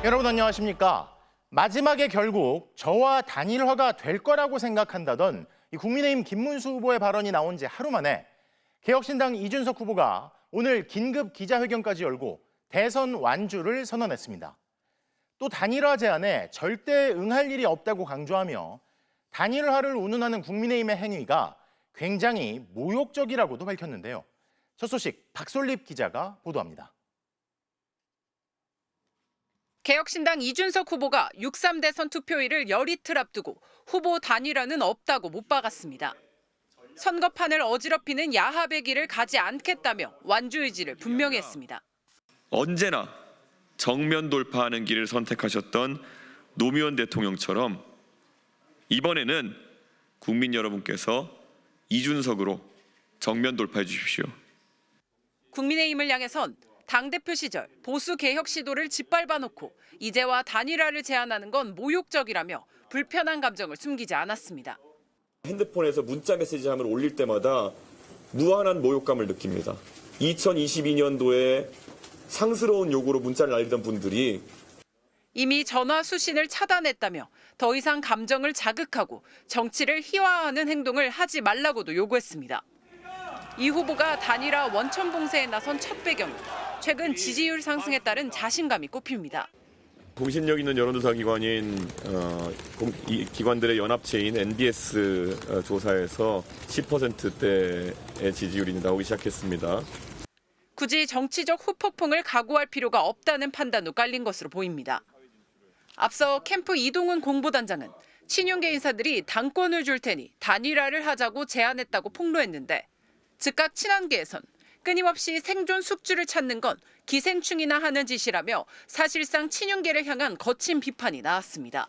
여러분 안녕하십니까? 마지막에 결국 저와 단일화가 될 거라고 생각한다던 이 국민의힘 김문수 후보의 발언이 나온 지 하루 만에 개혁신당 이준석 후보가 오늘 긴급 기자회견까지 열고 대선 완주를 선언했습니다. 또 단일화 제안에 절대 응할 일이 없다고 강조하며 단일화를 운운하는 국민의힘의 행위가 굉장히 모욕적이라고도 밝혔는데요. 첫 소식 박솔립 기자가 보도합니다. 개혁신당 이준석 후보가 6.3 대선 투표일을 열이틀 앞두고 후보 단일화는 없다고 못 박았습니다. 선거판을 어지럽히는 야합의 길을 가지 않겠다며 완주 의지를 분명히 했습니다. 언제나 정면 돌파하는 길을 선택하셨던 노무현 대통령처럼 이번에는 국민 여러분께서 이준석으로 정면 돌파해 주십시오. 국민의힘을 향해선 당대표 시절 보수 개혁 시도를 짓밟아 놓고 이제와 단일화를 제안하는 건 모욕적이라며 불편한 감정을 숨기지 않았습니다. 핸드폰에서 문자 메시지함을 올릴 때마다 무한한 모욕감을 느낍니다. 2022년도에 상스러운 요구로 문자를 날리던 분들이 이미 전화 수신을 차단했다며 더 이상 감정을 자극하고 정치를 희화화하는 행동을 하지 말라고도 요구했습니다. 이 후보가 단일화 원천 봉쇄에 나선 첫 배경은 최근 지지율 상승에 따른 자신감이 꼽힙니다. 공신력 있는 여론조사 기관인 이 기관들의 연합체인 NBS 조사에서 10%대의 지지율이 나오기 시작했습니다. 굳이 정치적 후폭풍을 각오할 필요가 없다는 판단도 깔린 것으로 보입니다. 앞서 캠프 이동훈 공보단장은 친윤계 인사들이 당권을 줄 테니 단일화를 하자고 제안했다고 폭로했는데 즉각 친한계에선 끊임없이 생존 숙주를 찾는 건 기생충이나 하는 짓이라며 사실상 친윤계를 향한 거친 비판이 나왔습니다.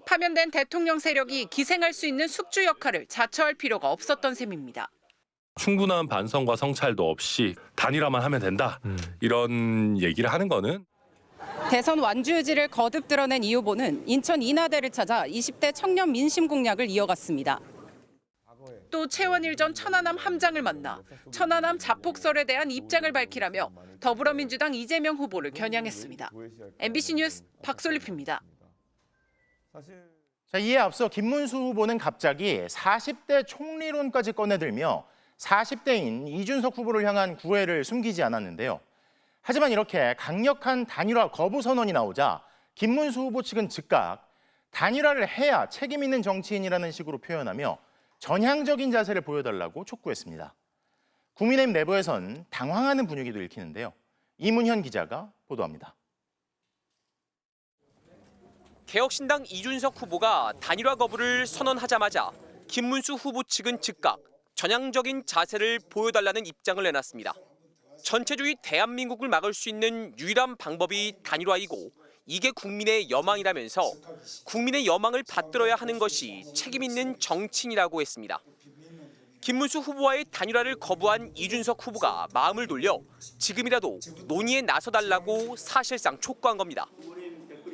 파면된 대통령 세력이 기생할 수 있는 숙주 역할을 자처할 필요가 없었던 셈입니다. 충분한 반성과 성찰도 없이 단일화만 하면 된다. 이런 얘기를 하는 거는 대선 완주 의지를 거듭 드러낸 이 후보는 인천 인하대를 찾아 20대 청년 민심 공략을 이어갔습니다. 또 채원일 전 천안함 함장을 만나 천안함 자폭설에 대한 입장을 밝히라며 더불어민주당 이재명 후보를 겨냥했습니다. MBC 뉴스 박솔립입니다. 자, 이에 앞서 김문수 후보는 갑자기 40대 총리론까지 꺼내들며 40대인 이준석 후보를 향한 구애를 숨기지 않았는데요. 하지만 이렇게 강력한 단일화 거부 선언이 나오자 김문수 후보 측은 즉각 단일화를 해야 책임 있는 정치인이라는 식으로 표현하며 전향적인 자세를 보여달라고 촉구했습니다. 국민의힘 내부에선 당황하는 분위기도 읽히는데요. 이문현 기자가 보도합니다. 개혁신당 이준석 후보가 단일화 거부를 선언하자마자 김문수 후보 측은 즉각 전향적인 자세를 보여달라는 입장을 내놨습니다. 전체주의 대한민국을 막을 수 있는 유일한 방법이 단일화이고 이게 국민의 여망이라면서 국민의 여망을 받들어야 하는 것이 책임 있는 정치인이라고 했습니다. 김문수 후보와의 단일화를 거부한 이준석 후보가 마음을 돌려 지금이라도 논의에 나서달라고 사실상 촉구한 겁니다.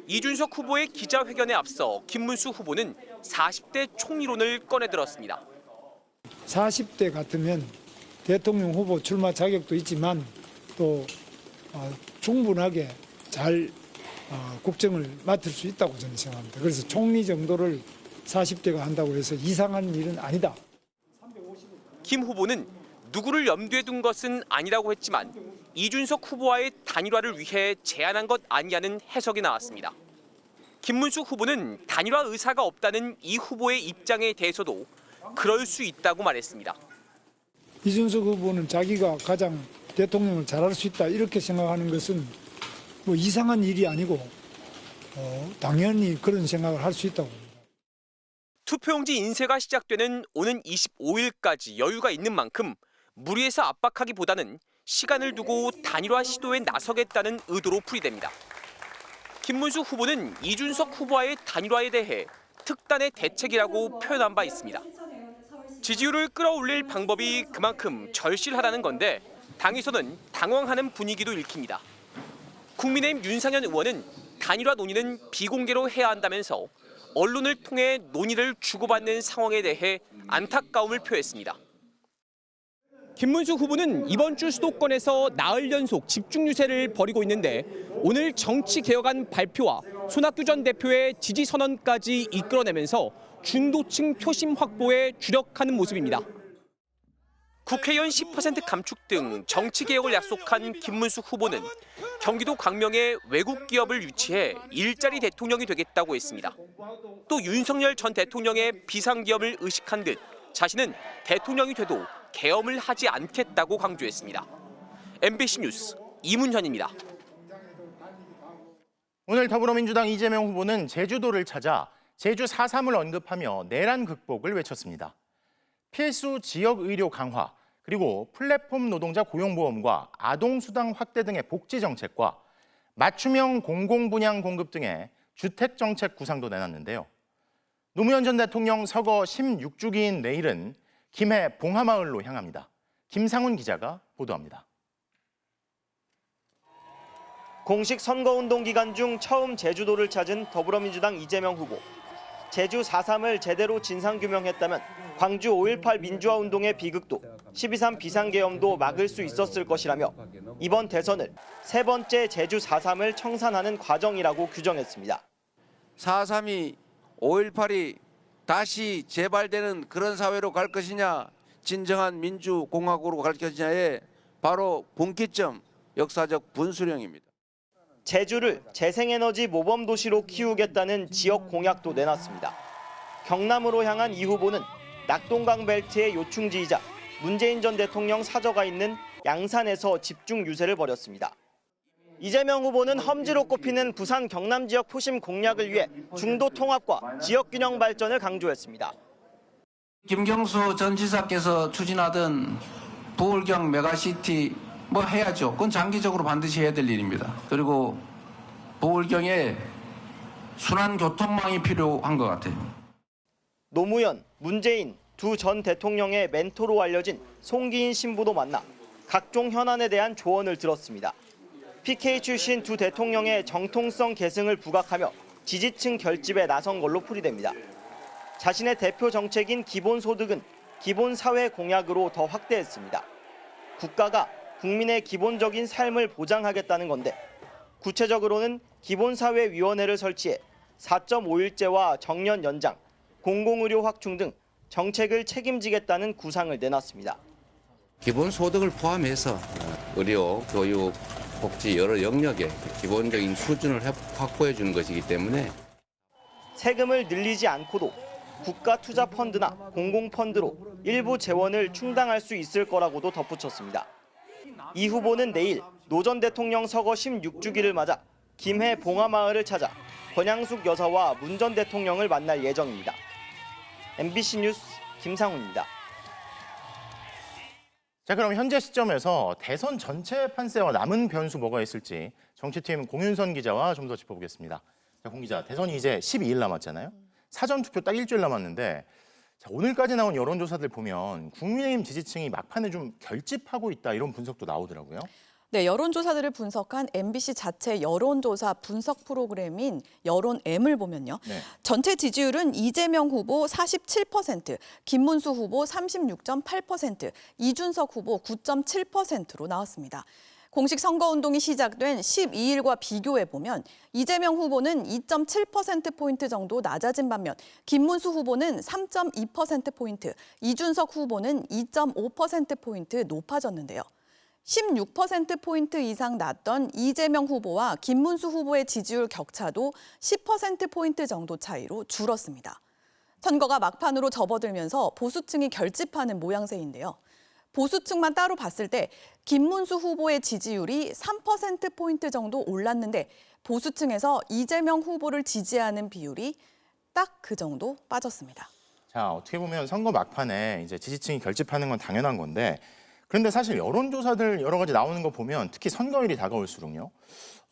이준석 후보의 기자회견에 앞서 김문수 후보는 40대 총리론을 꺼내들었습니다. 40대 같으면 대통령 후보 출마 자격도 있지만 또 충분하게 잘 국정을 맡을 수 있다고 저는 생각합니다. 그래서 총리 정도를 40대가 한다고 해서 이상한 일은 아니다. 김 후보는 누구를 염두에 둔 것은 아니라고 했지만 이준석 후보와의 단일화를 위해 제안한 것 아니냐는 해석이 나왔습니다. 김문수 후보는 단일화 의사가 없다는 이 후보의 입장에 대해서도 그럴 수 있다고 말했습니다. 이준석 후보는 자기가 가장 대통령을 잘할 수 있다 이렇게 생각하는 것은 뭐 이상한 일이 아니고 당연히 그런 생각을 할 수 있다고 봅니다. 투표용지 인쇄가 시작되는 오는 25일까지 여유가 있는 만큼 무리해서 압박하기보다는 시간을 두고 단일화 시도에 나서겠다는 의도로 풀이됩니다. 김문수 후보는 이준석 후보와의 단일화에 대해 특단의 대책이라고 표현한 바 있습니다. 지지율을 끌어올릴 방법이 그만큼 절실하다는 건데 당에서는 당황하는 분위기도 읽힙니다. 국민의힘 윤상현 의원은 단일화 논의는 비공개로 해야 한다면서 언론을 통해 논의를 주고받는 상황에 대해 안타까움을 표했습니다. 김문수 후보는 이번 주 수도권에서 나흘 연속 집중 유세를 벌이고 있는데 오늘 정치개혁안 발표와 손학규 전 대표의 지지 선언까지 이끌어내면서 중도층 표심 확보에 주력하는 모습입니다. 국회의원 10% 감축 등 정치개혁을 약속한 김문수 후보는 경기도 광명에 외국 기업을 유치해 일자리 대통령이 되겠다고 했습니다. 또 윤석열 전 대통령의 비상기업을 의식한 듯 자신은 대통령이 돼도 계엄을 하지 않겠다고 강조했습니다. MBC 뉴스 이문현입니다. 오늘 더불어민주당 이재명 후보는 제주도를 찾아 제주 4.3을 언급하며 내란 극복을 외쳤습니다. 필수 지역 의료 강화, 그리고 플랫폼 노동자 고용보험과 아동수당 확대 등의 복지 정책과 맞춤형 공공분양 공급 등의 주택 정책 구상도 내놨는데요. 노무현 전 대통령 서거 16주기인 내일은 김해 봉하마을로 향합니다. 김상훈 기자가 보도합니다. 공식 선거운동 기간 중 처음 제주도를 찾은 더불어민주당 이재명 후보. 제주 4.3을 제대로 진상규명했다면 광주 5.18 민주화운동의 비극도 12.3 비상계엄도 막을 수 있었을 것이라며 이번 대선을 세 번째 제주 4.3을 청산하는 과정이라고 규정했습니다. 4.3이 5.18이 다시 재발되는 그런 사회로 갈 것이냐, 진정한 민주공화국으로 갈 것이냐의 바로 분기점, 역사적 분수령입니다. 제주를 재생에너지 모범도시로 키우겠다는 지역 공약도 내놨습니다. 경남으로 향한 이 후보는 낙동강 벨트의 요충지이자 문재인 전 대통령 사저가 있는 양산에서 집중 유세를 벌였습니다. 이재명 후보는 험지로 꼽히는 부산 경남 지역 포심 공략을 위해 중도 통합과 지역 균형 발전을 강조했습니다. 김경수 전 지사께서 추진하던 부울경 메가시티 해야죠. 그건 장기적으로 반드시 해야 될 일입니다. 그리고 부울경에 순환 교통망이 필요한 것 같아요. 노무현, 문재인 두 전 대통령의 멘토로 알려진 송기인 신부도 만나 각종 현안에 대한 조언을 들었습니다. PK 출신 두 대통령의 정통성 계승을 부각하며 지지층 결집에 나선 걸로 풀이됩니다. 자신의 대표 정책인 기본소득은 기본사회 공약으로 더 확대했습니다. 국가가 국민의 기본적인 삶을 보장하겠다는 건데 구체적으로는 기본사회위원회를 설치해 4.5일제와 정년 연장, 공공의료 확충 등 정책을 책임지겠다는 구상을 내놨습니다. 기본소득을 포함해서 의료, 교육, 복지 여러 영역의 기본적인 수준을 확보해 주는 것이기 때문에 세금을 늘리지 않고도 국가투자펀드나 공공펀드로 일부 재원을 충당할 수 있을 거라고도 덧붙였습니다. 이 후보는 내일 노 전 대통령 서거 16주기를 맞아 김해 봉하마을을 찾아 권양숙 여사와 문 전 대통령을 만날 예정입니다. MBC 뉴스 김상훈입니다. 자, 그럼 현재 시점에서 대선 전체 판세와 남은 변수 뭐가 있을지 정치팀 공윤선 기자와 좀 더 짚어보겠습니다. 자, 공 기자, 대선이 이제 12일 남았잖아요. 사전투표 딱 일주일 남았는데 자, 오늘까지 나온 여론조사들 보면 국민의힘 지지층이 막판에 좀 결집하고 있다 이런 분석도 나오더라고요. 네, 여론조사들을 분석한 MBC 자체 여론조사 분석 프로그램인 여론M을 보면요. 네. 전체 지지율은 이재명 후보 47%, 김문수 후보 36.8%, 이준석 후보 9.7%로 나왔습니다. 공식 선거운동이 시작된 12일과 비교해보면 이재명 후보는 2.7%포인트 정도 낮아진 반면 김문수 후보는 3.2%포인트, 이준석 후보는 2.5%포인트 높아졌는데요. 16%포인트 이상 낮던 이재명 후보와 김문수 후보의 지지율 격차도 10%포인트 정도 차이로 줄었습니다. 선거가 막판으로 접어들면서 보수층이 결집하는 모양새인데요. 보수층만 따로 봤을 때 김문수 후보의 지지율이 3%포인트 정도 올랐는데 보수층에서 이재명 후보를 지지하는 비율이 딱 그 정도 빠졌습니다. 자, 어떻게 보면 선거 막판에 이제 지지층이 결집하는 건 당연한 건데 그런데 사실 여론조사들 여러 가지 나오는 거 보면 특히 선거일이 다가올수록요.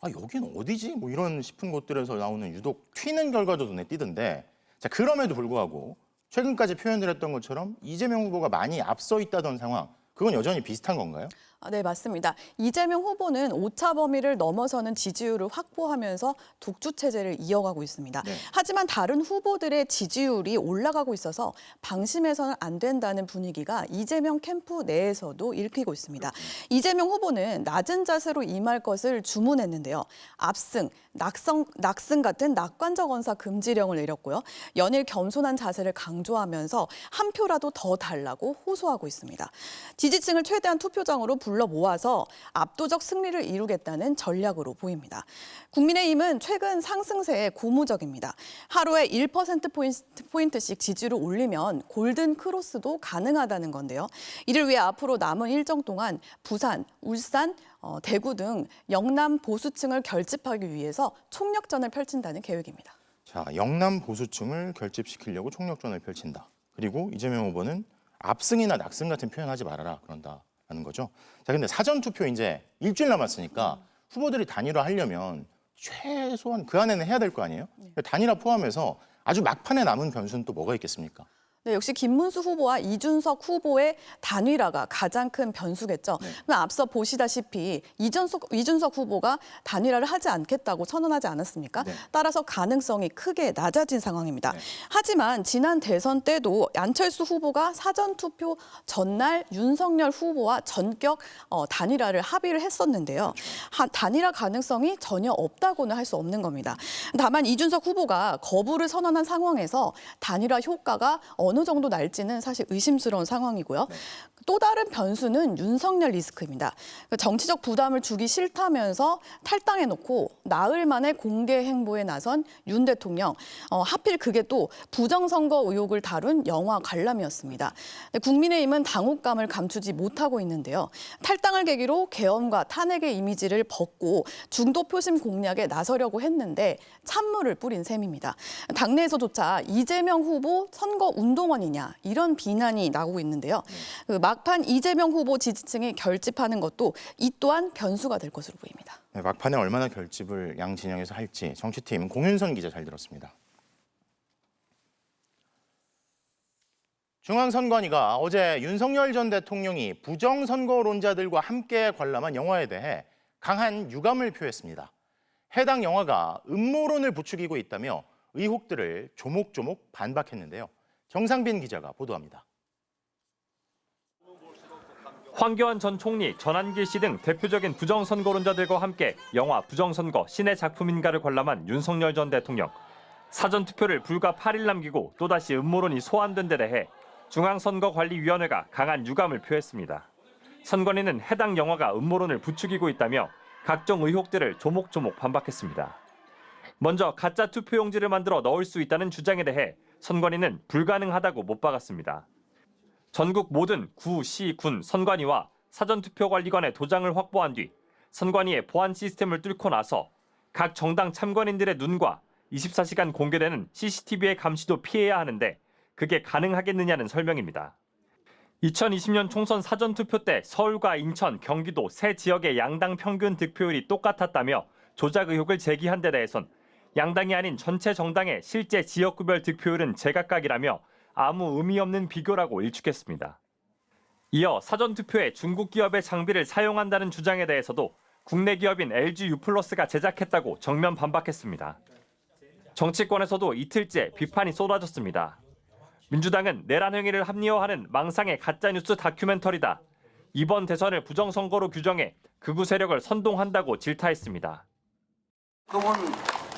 아, 여긴 어디지? 뭐 이런 싶은 곳들에서 나오는 유독 튀는 결과도 눈에 띄던데 자, 그럼에도 불구하고 최근까지 표현드렸던 것처럼 이재명 후보가 많이 앞서 있다던 상황, 그건 여전히 비슷한 건가요? 네, 맞습니다. 이재명 후보는 오차 범위를 넘어서는 지지율을 확보하면서 독주 체제를 이어가고 있습니다. 네. 하지만 다른 후보들의 지지율이 올라가고 있어서 방심해서는 안 된다는 분위기가 이재명 캠프 내에서도 읽히고 있습니다. 이재명 후보는 낮은 자세로 임할 것을 주문했는데요. 압승, 낙승 같은 낙관적 언사 금지령을 내렸고요. 연일 겸손한 자세를 강조하면서 한 표라도 더 달라고 호소하고 있습니다. 지지층을 최대한 투표장으로 불러 모아서 압도적 승리를 이루겠다는 전략으로 보입니다. 국민의힘은 최근 상승세에 고무적입니다. 하루에 1%포인트씩 지지율을 올리면 골든 크로스도 가능하다는 건데요. 이를 위해 앞으로 남은 일정 동안 부산, 울산, 대구 등 영남 보수층을 결집하기 위해서 총력전을 펼친다는 계획입니다. 자, 영남 보수층을 결집시키려고 총력전을 펼친다. 그리고 이재명 후보는 압승이나 낙승 같은 표현하지 말아라 그런다는 거죠. 자, 근데 사전 투표 이제 일주일 남았으니까 후보들이 단일화하려면 최소한 그 안에는 해야 될 거 아니에요? 단일화 포함해서 아주 막판에 남은 변수는 또 뭐가 있겠습니까? 네, 역시 김문수 후보와 이준석 후보의 단일화가 가장 큰 변수겠죠. 앞서 보시다시피 이준석 후보가 단일화를 하지 않겠다고 선언하지 않았습니까? 따라서 가능성이 크게 낮아진 상황입니다. 하지만 지난 대선 때도 안철수 후보가 사전투표 전날 윤석열 후보와 전격 단일화를 합의를 했었는데요. 단일화 가능성이 전혀 없다고는 할 수 없는 겁니다. 다만 이준석 후보가 거부를 선언한 상황에서 단일화 효과가 어느 정도 날지는 사실 의심스러운 상황이고요. 또 다른 변수는 윤석열 리스크입니다. 정치적 부담을 주기 싫다면서 탈당해놓고 나흘 만에 공개 행보에 나선 윤 대통령. 하필 그게 또 부정선거 의혹을 다룬 영화 관람이었습니다. 국민의힘은 당혹감을 감추지 못하고 있는데요. 탈당을 계기로 계엄과 탄핵의 이미지를 벗고 중도 표심 공략에 나서려고 했는데 찬물을 뿌린 셈입니다. 당내에서조차 이재명 후보 선거 운동원이냐 이런 비난이 나오고 있는데요. 막판 이재명 후보 지지층이 결집하는 것도 이 또한 변수가 될 것으로 보입니다. 네, 막판에 얼마나 결집을 양 진영에서 할지 정치팀 공윤선 기자 잘 들었습니다. 중앙선관위가 어제 윤석열 전 대통령이 부정선거론자들과 함께 관람한 영화에 대해 강한 유감을 표했습니다. 해당 영화가 음모론을 부추기고 있다며 의혹들을 조목조목 반박했는데요. 정상빈 기자가 보도합니다. 황교안 전 총리, 전한길 씨 등 대표적인 부정선거론자들과 함께 영화 부정선거 신의 작품인가를 관람한 윤석열 전 대통령. 사전투표를 불과 8일 남기고 또다시 음모론이 소환된 데 대해 중앙선거관리위원회가 강한 유감을 표했습니다. 선관위는 해당 영화가 음모론을 부추기고 있다며 각종 의혹들을 조목조목 반박했습니다. 먼저 가짜 투표용지를 만들어 넣을 수 있다는 주장에 대해 선관위는 불가능하다고 못 박았습니다. 전국 모든 구, 시, 군, 선관위와 사전투표관리관의 도장을 확보한 뒤 선관위의 보안 시스템을 뚫고 나서 각 정당 참관인들의 눈과 24시간 공개되는 CCTV의 감시도 피해야 하는데 그게 가능하겠느냐는 설명입니다. 2020년 총선 사전투표 때 서울과 인천, 경기도 세 지역의 양당 평균 득표율이 똑같았다며 조작 의혹을 제기한 데 대해선 양당이 아닌 전체 정당의 실제 지역구별 득표율은 제각각이라며 아무 의미 없는 비교라고 일축했습니다. 이어 사전투표에 중국 기업의 장비를 사용한다는 주장에 대해서도 국내 기업인 LG U+가 제작했다고 정면 반박했습니다. 정치권에서도 이틀째 비판이 쏟아졌습니다. 민주당은 내란 행위를 합리화하는 망상의 가짜뉴스 다큐멘터리다. 이번 대선을 부정선거로 규정해 극우 세력을 선동한다고 질타했습니다. 그분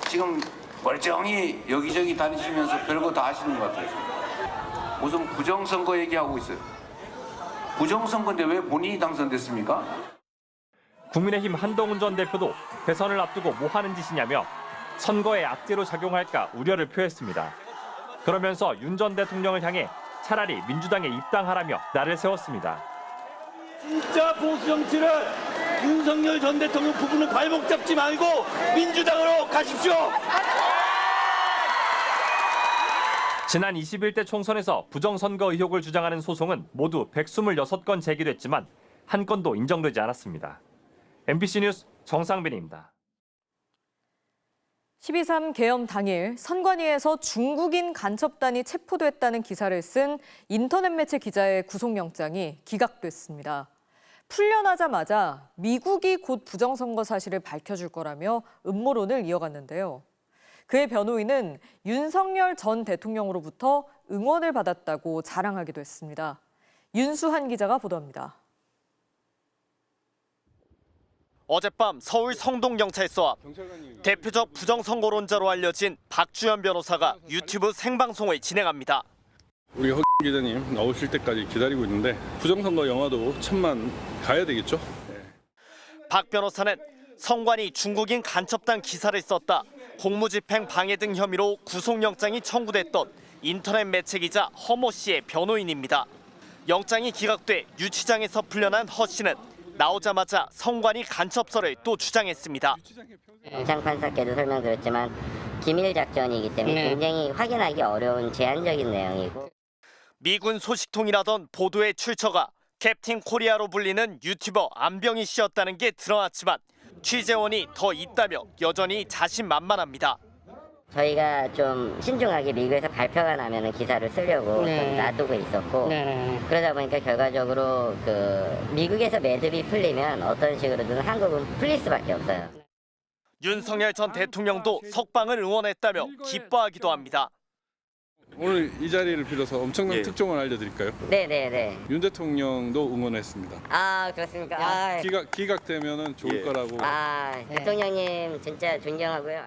지금 멀쩡히 여기저기 다니시면서 별거 다 하시는 것 같아요. 무슨 부정선거 얘기하고 있어요. 부정선거인데 왜 본인이 당선됐습니까? 국민의힘 한동훈 전 대표도 대선을 앞두고 뭐 하는 짓이냐며 선거에 악재로 작용할까 우려를 표했습니다. 그러면서 윤 전 대통령을 향해 차라리 민주당에 입당하라며 날을 세웠습니다. 진짜 보수 정치를 윤석열 전 대통령 부부는 발목 잡지 말고 민주당으로 가십시오. 지난 21대 총선에서 부정선거 의혹을 주장하는 소송은 모두 126건 제기됐지만 한 건도 인정되지 않았습니다. MBC 뉴스 정상빈입니다. 12.3 계엄 당일 선관위에서 중국인 간첩단이 체포됐다는 기사를 쓴 인터넷 매체 기자의 구속영장이 기각됐습니다. 풀려나자마자 미국이 곧 부정선거 사실을 밝혀줄 거라며 음모론을 이어갔는데요. 그의 변호인은 윤석열 전 대통령으로부터 응원을 받았다고 자랑하기도 했습니다. 윤수한 기자가 보도합니다. 어젯밤 서울 성동경찰서 앞 대표적 부정선거론자로 알려진 박주현 변호사가 유튜브 생방송을 진행합니다. 우리 허 기자님 나오실 때까지 기다리고 있는데 부정선거 영화도 천만 가야 되겠죠? 박 변호사는 선관위 중국인 간첩단 기사를 썼다, 공무집행 방해 등 혐의로 구속영장이 청구됐던 인터넷 매체 기자 허모 씨의 변호인입니다. 영장이 기각돼 유치장에서 풀려난 허 씨는 나오자마자 선관위 간첩설을 또 주장했습니다. 영장 판사께도 설명드렸지만 기밀 작전이기 때문에 굉장히 확인하기 어려운 제한적인 내용이고, 미군 소식통이라던 보도의 출처가 캡틴 코리아로 불리는 유튜버 안병희 씨였다는 게 드러났지만 취재원이 더 있다며 여전히 자신만만합니다. 저희가 좀 신중하게 미국에서 발표가 나면 기사를 쓰려고 좀 놔두고 있었고, 그러다 보니까 결과적으로 미국에서 매듭이 풀리면 어떤 식으로든 한국은 풀릴 수밖에 없어요. 윤석열 전 대통령도 석방을 응원했다며 기뻐하기도 합니다. 오늘 이 자리를 빌어서 엄청난 특종을 알려드릴까요? 네네네. 윤 대통령도 응원했습니다. 아, 그렇습니까? 기각되면은 좋을 거라고. 대통령님 진짜 존경하고요.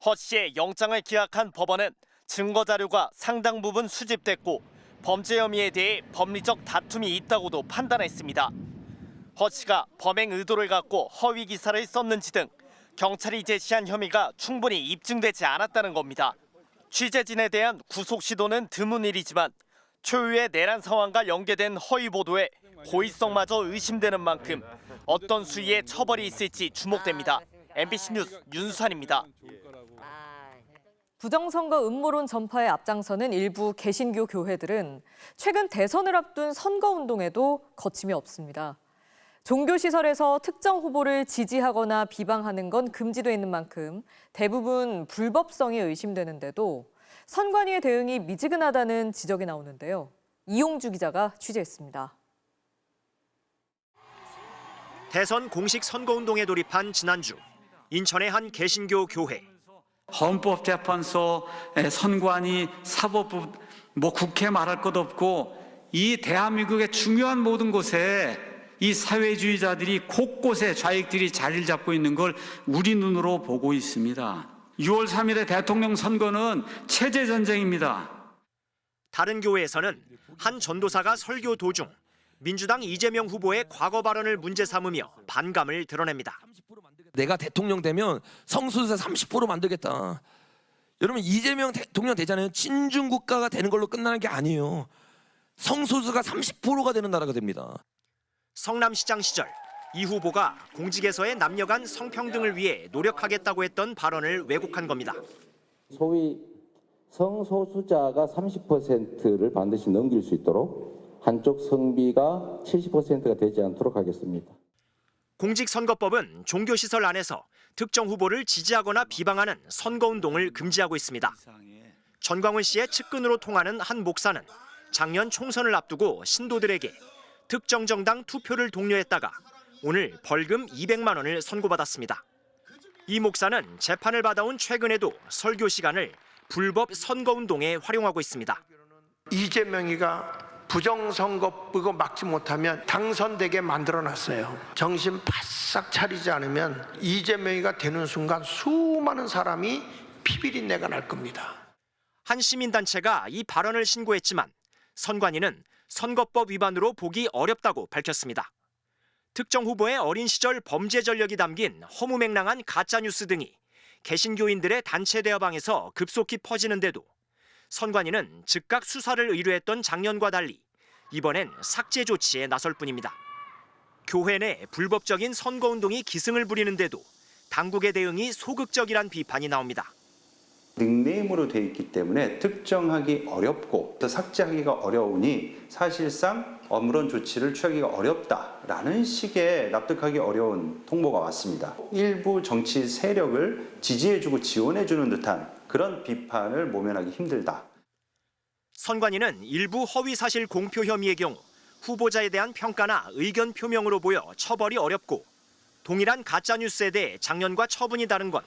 허 씨의 영장을 기각한 법원은 증거 자료가 상당 부분 수집됐고 범죄 혐의에 대해 법리적 다툼이 있다고도 판단했습니다. 허 씨가 범행 의도를 갖고 허위 기사를 썼는지 등 경찰이 제시한 혐의가 충분히 입증되지 않았다는 겁니다. 취재진에 대한 구속 시도는 드문 일이지만 초유의 내란 상황과 연계된 허위 보도에 고의성마저 의심되는 만큼 어떤 수위의 처벌이 있을지 주목됩니다. MBC 뉴스 윤수환입니다. 부정선거 음모론 전파에 앞장서는 일부 개신교 교회들은 최근 대선을 앞둔 선거운동에도 거침이 없습니다. 종교시설에서 특정 후보를 지지하거나 비방하는 건 금지돼 있는 만큼 대부분 불법성이 의심되는데도 선관위의 대응이 미지근하다는 지적이 나오는데요. 이용주 기자가 취재했습니다. 대선 공식 선거운동에 돌입한 지난주 인천의 한 개신교 교회. 헌법재판소, 선관위, 사법부, 국회 말할 것 없고 이 대한민국의 중요한 모든 곳에 이 사회주의자들이 곳곳에 좌익들이 자리를 잡고 있는 걸 우리 눈으로 보고 있습니다. 6월 3일의 대통령 선거는 체제 전쟁입니다. 다른 교회에서는 한 전도사가 설교 도중 민주당 이재명 후보의 과거 발언을 문제 삼으며 반감을 드러냅니다. 내가 대통령 되면 성소수자 30% 만들겠다. 여러분, 이재명 대통령 되잖아요. 친중 국가가 되는 걸로 끝나는 게 아니에요. 성소수가 30%가 되는 나라가 됩니다. 성남시장 시절 이 후보가 공직에서의 남녀 간 성평등을 위해 노력하겠다고 했던 발언을 왜곡한 겁니다. 소위 성소수자가 30%를 반드시 넘길 수 있도록 한쪽 성비가 70%가 되지 않도록 하겠습니다. 공직선거법은 종교시설 안에서 특정 후보를 지지하거나 비방하는 선거운동을 금지하고 있습니다. 전광훈 씨의 측근으로 통하는 한 목사는 작년 총선을 앞두고 신도들에게 특정 정당 투표를 독려했다가 오늘 벌금 200만 원을 선고받았습니다. 이 목사는 재판을 받아온 최근에도 설교 시간을 불법 선거운동에 활용하고 있습니다. 이재명이가 부정선거법을 막지 못하면 당선되게 만들어놨어요. 정신 바싹 차리지 않으면 이재명이가 되는 순간 수많은 사람이 피비린내가 날 겁니다. 한 시민단체가 이 발언을 신고했지만 선관위는 선거법 위반으로 보기 어렵다고 밝혔습니다. 특정 후보의 어린 시절 범죄 전력이 담긴 허무맹랑한 가짜뉴스 등이 개신교인들의 단체 대화방에서 급속히 퍼지는데도 선관위는 즉각 수사를 의뢰했던 작년과 달리 이번엔 삭제 조치에 나설 뿐입니다. 교회 내 불법적인 선거운동이 기승을 부리는데도 당국의 대응이 소극적이란 비판이 나옵니다. 닉네임으로 돼 있기 때문에 특정하기 어렵고 또 삭제하기가 어려우니 사실상 아무런 조치를 취하기가 어렵다라는 식의 납득하기 어려운 통보가 왔습니다. 일부 정치 세력을 지지해주고 지원해주는 듯한 그런 비판을 모면하기 힘들다. 선관위는 일부 허위 사실 공표 혐의의 경우 후보자에 대한 평가나 의견 표명으로 보여 처벌이 어렵고 동일한 가짜뉴스에 대해 작년과 처분이 다른 건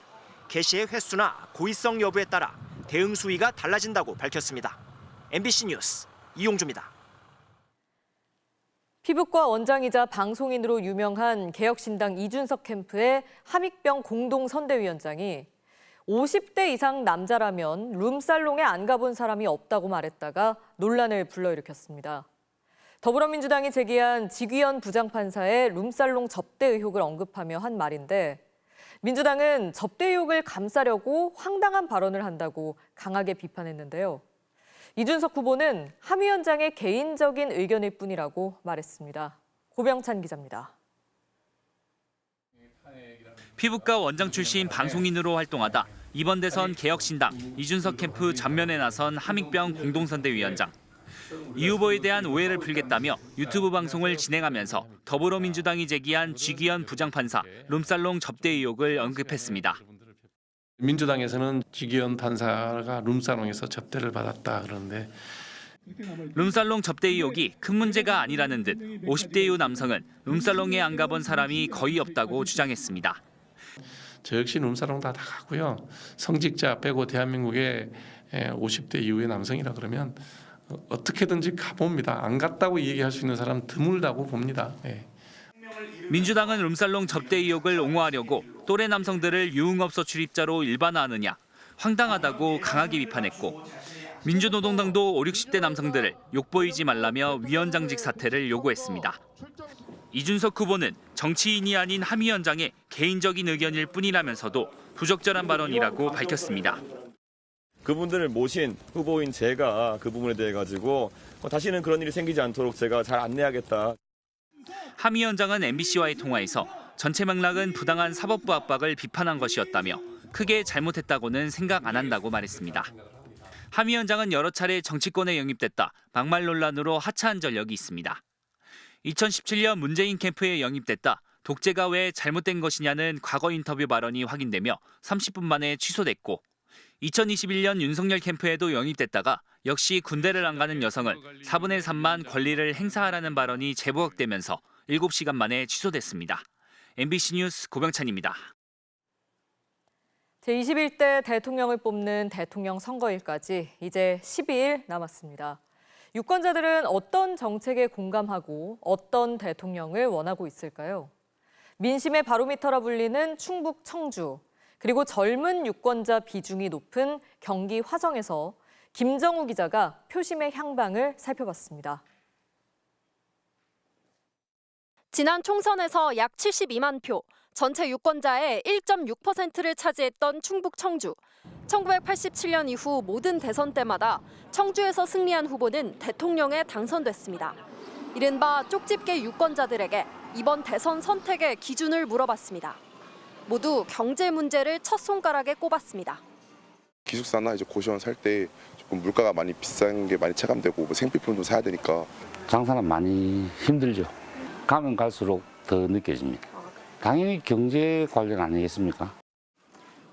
게시의 횟수나 고의성 여부에 따라 대응 수위가 달라진다고 밝혔습니다. MBC 뉴스 이용주입니다. 피부과 원장이자 방송인으로 유명한 개혁신당 이준석 캠프의 함익병 공동선대위원장이 50대 이상 남자라면 룸살롱에 안 가본 사람이 없다고 말했다가 논란을 불러일으켰습니다. 더불어민주당이 제기한 지귀현 부장판사의 룸살롱 접대 의혹을 언급하며 한 말인데 민주당은 접대 의혹을 감싸려고 황당한 발언을 한다고 강하게 비판했는데요. 이준석 후보는 함 위원장의 개인적인 의견일 뿐이라고 말했습니다. 고병찬 기자입니다. 피부과 원장 출신 방송인으로 활동하다 이번 대선 개혁신당 이준석 캠프 전면에 나선 함익병 공동선대위원장. 이 후보에 대한 오해를 풀겠다며 유튜브 방송을 진행하면서 더불어민주당이 제기한 지귀현 부장판사 룸살롱 접대 의혹을 언급했습니다. 민주당에서는 지귀현 판사가 룸살롱에서 접대를 받았다 그러는데 룸살롱 접대 의혹이 큰 문제가 아니라는 듯 50대 이후 남성은 룸살롱에 안 가본 사람이 거의 없다고 주장했습니다. 저 역시 룸살롱 다 가고요. 성직자 빼고 대한민국의 50대 이후의 남성이라 그러면 어떻게든지 가봅니다. 안 갔다고 얘기할 수 있는 사람 드물다고 봅니다. 민주당은 룸살롱 접대 의혹을 옹호하려고 또래 남성들을 유흥업소 출입자로 일반화하느냐 황당하다고 강하게 비판했고 민주노동당도 5, 60대 남성들을 욕보이지 말라며 위원장직 사퇴를 요구했습니다. 이준석 후보는 정치인이 아닌 함 위원장의 개인적인 의견일 뿐이라면서도 부적절한 발언이라고 밝혔습니다. 그분들을 모신 후보인 제가 그 부분에 대해 가지고 다시는 그런 일이 생기지 않도록 제가 잘 안내하겠다. 함 위원장은 MBC와의 통화에서 전체 맥락은 부당한 사법부 압박을 비판한 것이었다며 크게 잘못했다고는 생각 안 한다고 말했습니다. 함 위원장은 여러 차례 정치권에 영입됐다 막말 논란으로 하차한 전력이 있습니다. 2017년 문재인 캠프에 영입됐다 독재가 왜 잘못된 것이냐는 과거 인터뷰 발언이 확인되며 30분 만에 취소됐고 2021년 윤석열 캠프에도 영입됐다가 역시 군대를 안 가는 여성을 4분의 3만 권리를 행사하라는 발언이 재부각되면서 7시간 만에 취소됐습니다. MBC 뉴스 고병찬입니다. 제21대 대통령을 뽑는 대통령 선거일까지 이제 12일 남았습니다. 유권자들은 어떤 정책에 공감하고 어떤 대통령을 원하고 있을까요? 민심의 바로미터라 불리는 충북 청주, 그리고 젊은 유권자 비중이 높은 경기 화성에서 김정우 기자가 표심의 향방을 살펴봤습니다. 지난 총선에서 약 72만 표, 전체 유권자의 1.6%를 차지했던 충북 청주. 1987년 이후 모든 대선 때마다 청주에서 승리한 후보는 대통령에 당선됐습니다. 이른바 쪽집게 유권자들에게 이번 대선 선택의 기준을 물어봤습니다. 모두 경제 문제를 첫 손가락에 꼽았습니다. 기숙사나 이제 고시원 살 때 조금 물가가 많이 비싼 게 많이 체감되고 뭐 생필품도 사야 되니까 장사는 많이 힘들죠. 가면 갈수록 더 느껴집니다. 당연히 경제 관련 아니겠습니까?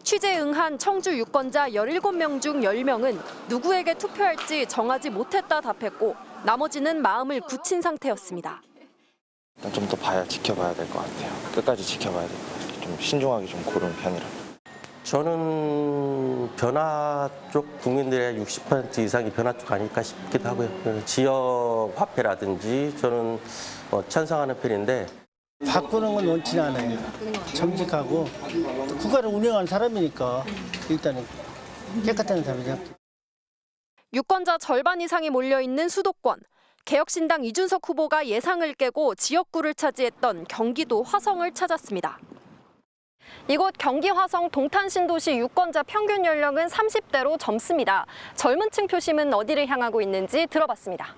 취재에 응한 청주 유권자 17명 중 10명은 누구에게 투표할지 정하지 못했다 답했고 나머지는 마음을 굳힌 상태였습니다. 일단 좀 더 지켜봐야 될 것 같아요. 끝까지 지켜봐야 될 것 같아요. 좀 신중하게 좀 고르는 편이라. 저는 변화 쪽 국민들의 60% 이상이 변화 쪽 아닐까 싶기도 하고요. 지역 화폐라든지 저는 찬성하는 편인데 바꾸는 건 원치 않아요. 정직하고 또 국가를 운영하는 사람이니까 일단은 깨끗한 사람이죠. 유권자 절반 이상이 몰려있는 수도권. 개혁신당 이준석 후보가 예상을 깨고 지역구를 차지했던 경기도 화성을 찾았습니다. 이곳 경기 화성 동탄신도시 유권자 평균 연령은 30대로 젊습니다. 젊은 층 표심은 어디를 향하고 있는지 들어봤습니다.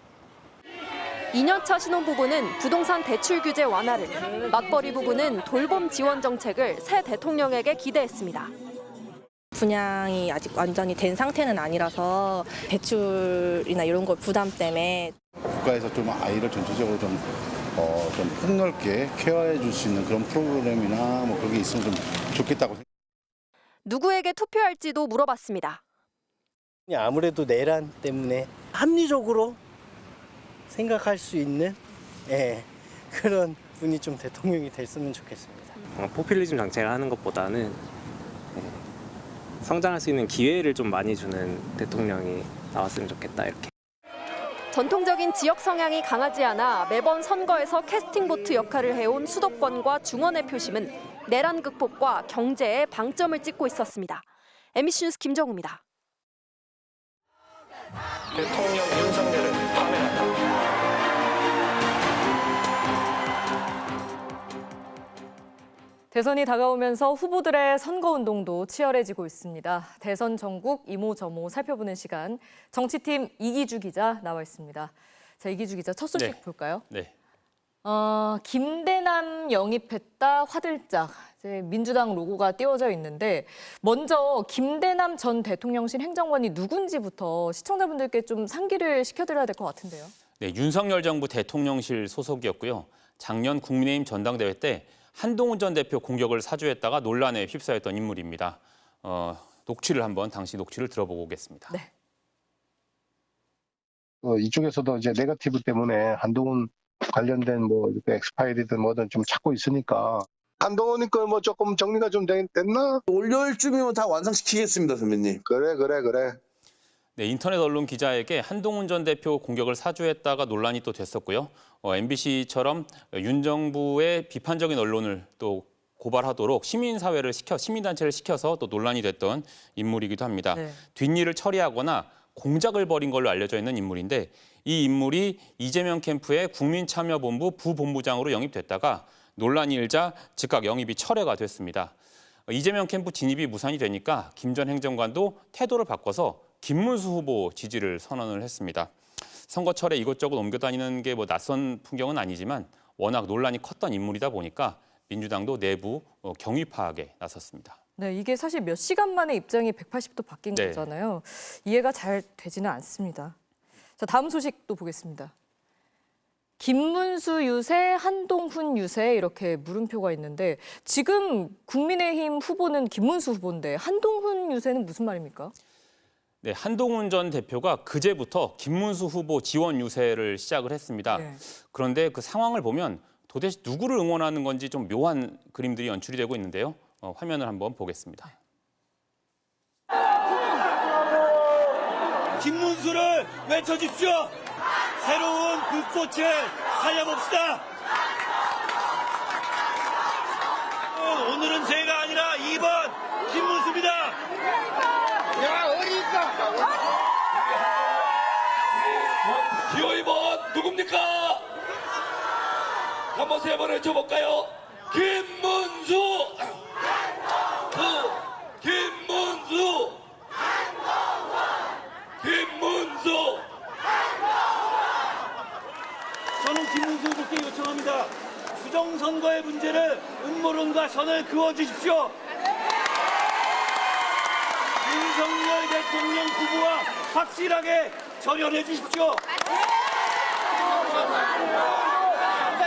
2년차 신혼부부는 부동산 대출 규제 완화를, 맞벌이 부부는 돌봄 지원 정책을 새 대통령에게 기대했습니다. 분양이 아직 완전히 된 상태는 아니라서 대출이나 이런 거 부담 때문에 국가에서 좀 아이를 전체적으로 좀 폭넓게 케어해 줄 수 있는 그런 프로그램이나 뭐 그런 게 있으면 좀 좋겠다고 생각합니다. 누구에게 투표할지도 물어봤습니다. 아무래도 내란 때문에 합리적으로 생각할 수 있는 예, 그런 분이 좀 대통령이 됐으면 좋겠습니다. 포퓰리즘 정책을 하는 것보다는 성장할 수 있는 기회를 좀 많이 주는 대통령이 나왔으면 좋겠다 이렇게. 전통적인 지역 성향이 강하지 않아 매번 선거에서 캐스팅 보트 역할을 해온 수도권과 중원의 표심은 내란 극복과 경제에 방점을 찍고 있었습니다. MBC 뉴스 김정우입니다. 대통령 윤석열을 파면한다. 대선이 다가오면서 후보들의 선거운동도 치열해지고 있습니다. 대선 전국 이모저모 살펴보는 시간, 정치팀 이기주 기자 나와 있습니다. 자, 이기주 기자 첫 소식 볼까요? 네. 김대남 영입했다 화들짝. 이제 민주당 로고가 띄워져 있는데 먼저 김대남 전 대통령실 행정관이 누군지부터 시청자분들께 좀 상기를 시켜드려야 될 것 같은데요. 네, 윤석열 정부 대통령실 소속이었고요. 작년 국민의힘 전당대회 때 한동훈 전 대표 공격을 사주했다가 논란에 휩싸였던 인물입니다. 당시 녹취를 들어보고 오겠습니다. 네. 이쪽에서도 이제 네거티브 때문에 한동훈 관련된 뭐 엑스파일이든 뭐든 좀 찾고 있으니까 한동훈이 거 뭐 조금 정리가 좀 됐나? 올여일쯤이면 다 완성시키겠습니다, 선배님. 그래. 네, 인터넷 언론 기자에게 한동훈 전 대표 공격을 사주했다가 논란이 또 됐었고요. MBC처럼 윤 정부의 비판적인 언론을 또 고발하도록 시민단체를 시켜서 또 논란이 됐던 인물이기도 합니다. 네. 뒷일을 처리하거나 공작을 벌인 걸로 알려져 있는 인물인데 이 인물이 이재명 캠프의 국민참여본부 부본부장으로 영입됐다가 논란이 일자 즉각 영입이 철회가 됐습니다. 이재명 캠프 진입이 무산이 되니까 김 전 행정관도 태도를 바꿔서 김문수 후보 지지를 선언을 했습니다. 선거철에 이것저것 옮겨다니는 게 뭐 낯선 풍경은 아니지만 워낙 논란이 컸던 인물이다 보니까 민주당도 내부 경위 파악에 나섰습니다. 네, 이게 사실 몇 시간 만에 입장이 180도 바뀐 네. 거잖아요. 이해가 잘 되지는 않습니다. 자, 다음 소식도 보겠습니다. 김문수 유세, 한동훈 유세 이렇게 물음표가 있는데 지금 국민의힘 후보는 김문수 후보인데 한동훈 유세는 무슨 말입니까? 네, 한동훈 전 대표가 그제부터 김문수 후보 지원 유세를 시작을 했습니다. 네. 그런데 그 상황을 보면 도대체 누구를 응원하는 건지 좀 묘한 그림들이 연출이 되고 있는데요. 화면을 한번 보겠습니다. 김문수를 외쳐주십시오. 새로운 불꽃을 살려봅시다. 오늘은 제가 아니라 2번 김문수입니다. 야, 어디니까? 기호 2번 누굽니까? 한번 세 번 외쳐볼까요? 김문수! 김문수! 김문수! 저는 김문수 후보께 요청합니다. 부정선거의 문제를 음모론과 선을 그어주십시오. 윤석열 대통령 후보와 확실하게 절연해 주십시오.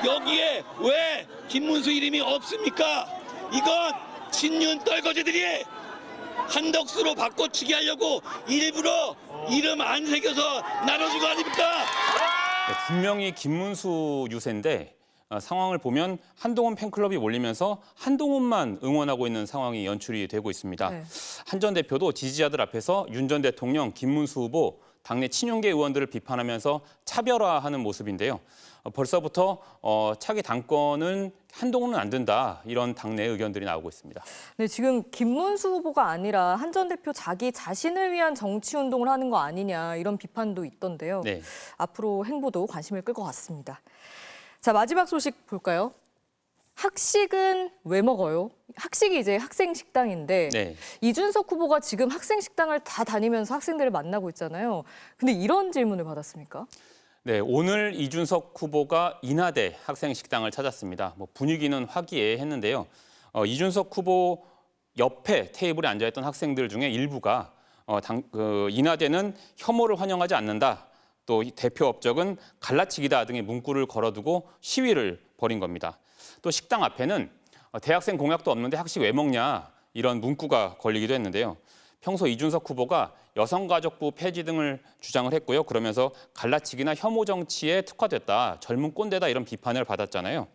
여기에 왜 김문수 이름이 없습니까? 이건 친윤 떨거지들이 한덕수로 바꿔치기 하려고 일부러 이름 안 새겨서 나눠준 거 아닙니까? 네, 분명히 김문수 유세인데 상황을 보면 한동훈 팬클럽이 몰리면서 한동훈만 응원하고 있는 상황이 연출이 되고 있습니다. 네. 한 전 대표도 지지자들 앞에서 윤 전 대통령, 김문수 후보, 당내 친윤계 의원들을 비판하면서 차별화하는 모습인데요. 벌써부터 차기 당권은 한동훈은 안 된다 이런 당내 의견들이 나오고 있습니다. 네, 지금 김문수 후보가 아니라 한 전 대표 자기 자신을 위한 정치 운동을 하는 거 아니냐 이런 비판도 있던데요. 네. 앞으로 행보도 관심을 끌 것 같습니다. 자, 마지막 소식 볼까요? 학식은 왜 먹어요? 학식이 이제 학생 식당인데 네. 이준석 후보가 지금 학생 식당을 다 다니면서 학생들을 만나고 있잖아요. 근데 이런 질문을 받았습니까? 네, 오늘 이준석 후보가 인하대 학생 식당을 찾았습니다. 분위기는 화기애애했는데요. 이준석 후보 옆에 테이블에 앉아있던 학생들 중에 일부가 인하대는 혐오를 환영하지 않는다. 또 대표 업적은 갈라치기다 등의 문구를 걸어두고 시위를 벌인 겁니다. 또 식당 앞에는 대학생 공약도 없는데 학식 왜 먹냐 이런 문구가 걸리기도 했는데요. 평소 이준석 후보가 여성가족부 폐지 등을 주장을 했고요. 그러면서 갈라치기나 혐오 정치에 특화됐다, 젊은 꼰대다 이런 비판을 받았잖아요.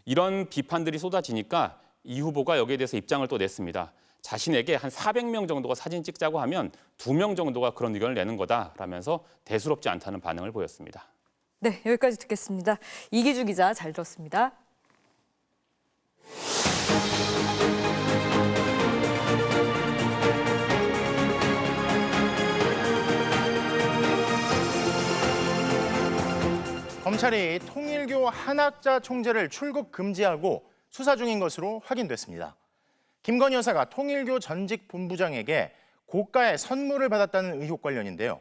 이런 비판들이 쏟아지니까 이 후보가 여기에 대해서 입장을 또 냈습니다. 자신에게 한 400명 정도가 사진 찍자고 하면 2명 정도가 그런 의견을 내는 거다라면서 대수롭지 않다는 반응을 보였습니다. 네, 여기까지 듣겠습니다. 이기주 기자 잘 들었습니다. 검찰이 통일교 한학자 총재를 출국 금지하고 수사 중인 것으로 확인됐습니다. 김건희 여사가 통일교 전직 본부장에게 고가의 선물을 받았다는 의혹 관련인데요.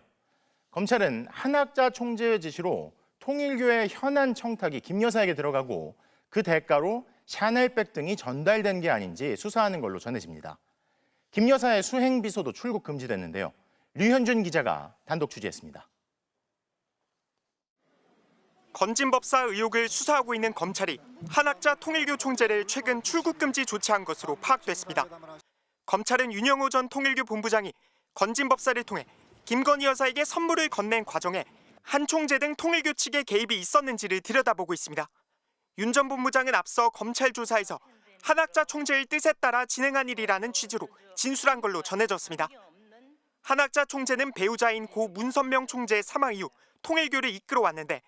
검찰은 한학자 총재의 지시로 통일교의 현안 청탁이 김 여사에게 들어가고 그 대가로 샤넬백 등이 전달된 게 아닌지 수사하는 걸로 전해집니다. 김 여사의 수행 비서도 출국 금지됐는데요. 류현준 기자가 단독 취재했습니다. 건진법사 의혹을 수사하고 있는 검찰이 한학자 통일교 총재를 최근 출국 금지 조치한 것으로 파악됐습니다. 검찰은 윤영호 전 통일교 본부장이 건진법사를 통해 김건희 여사에게 선물을 건넨 과정에 한 총재 등 통일교 측의 개입이 있었는지를 들여다보고 있습니다. 윤 전 본부장은 앞서 검찰 조사에서 한학자 총재의 뜻에 따라 진행한 일이라는 취지로 진술한 걸로 전해졌습니다. 한학자 총재는 배우자인 고 문선명 총재의 사망 이후 통일교를 이끌어왔는데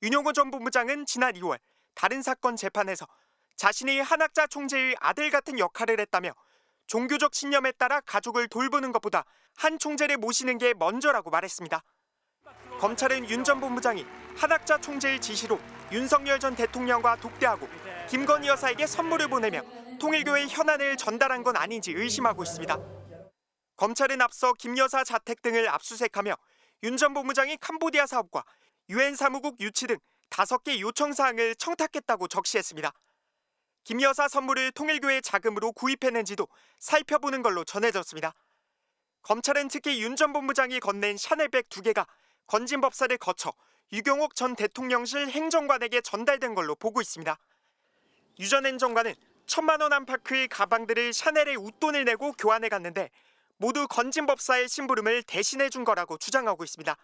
윤영호 전 본부장은 지난 2월 다른 사건 재판에서 자신이 한학자 총재의 아들 같은 역할을 했다며 종교적 신념에 따라 가족을 돌보는 것보다 한 총재를 모시는 게 먼저라고 말했습니다. 검찰은 윤 전 본부장이 한학자 총재의 지시로 윤석열 전 대통령과 독대하고 김건희 여사에게 선물을 보내며 통일교의 현안을 전달한 건 아닌지 의심하고 있습니다. 검찰은 앞서 김 여사 자택 등을 압수수색하며 윤 전 본부장이 캄보디아 사업과 유엔 사무국 유치 등 5개 요청사항을 청탁했다고 적시했습니다. 김 여사 선물을 통일교의 자금으로 구입했는지도 살펴보는 걸로 전해졌습니다. 검찰은 특히 윤 전 본부장이 건넨 샤넬백 2개가 건진법사를 거쳐 유경옥 전 대통령실 행정관에게 전달된 걸로 보고 있습니다. 유 전 행정관은 1,000만 원 안팎의 가방들을 샤넬에 웃돈을 내고 교환해 갔는데 모두 건진법사의 심부름을 대신해 준 거라고 주장하고 있습니다.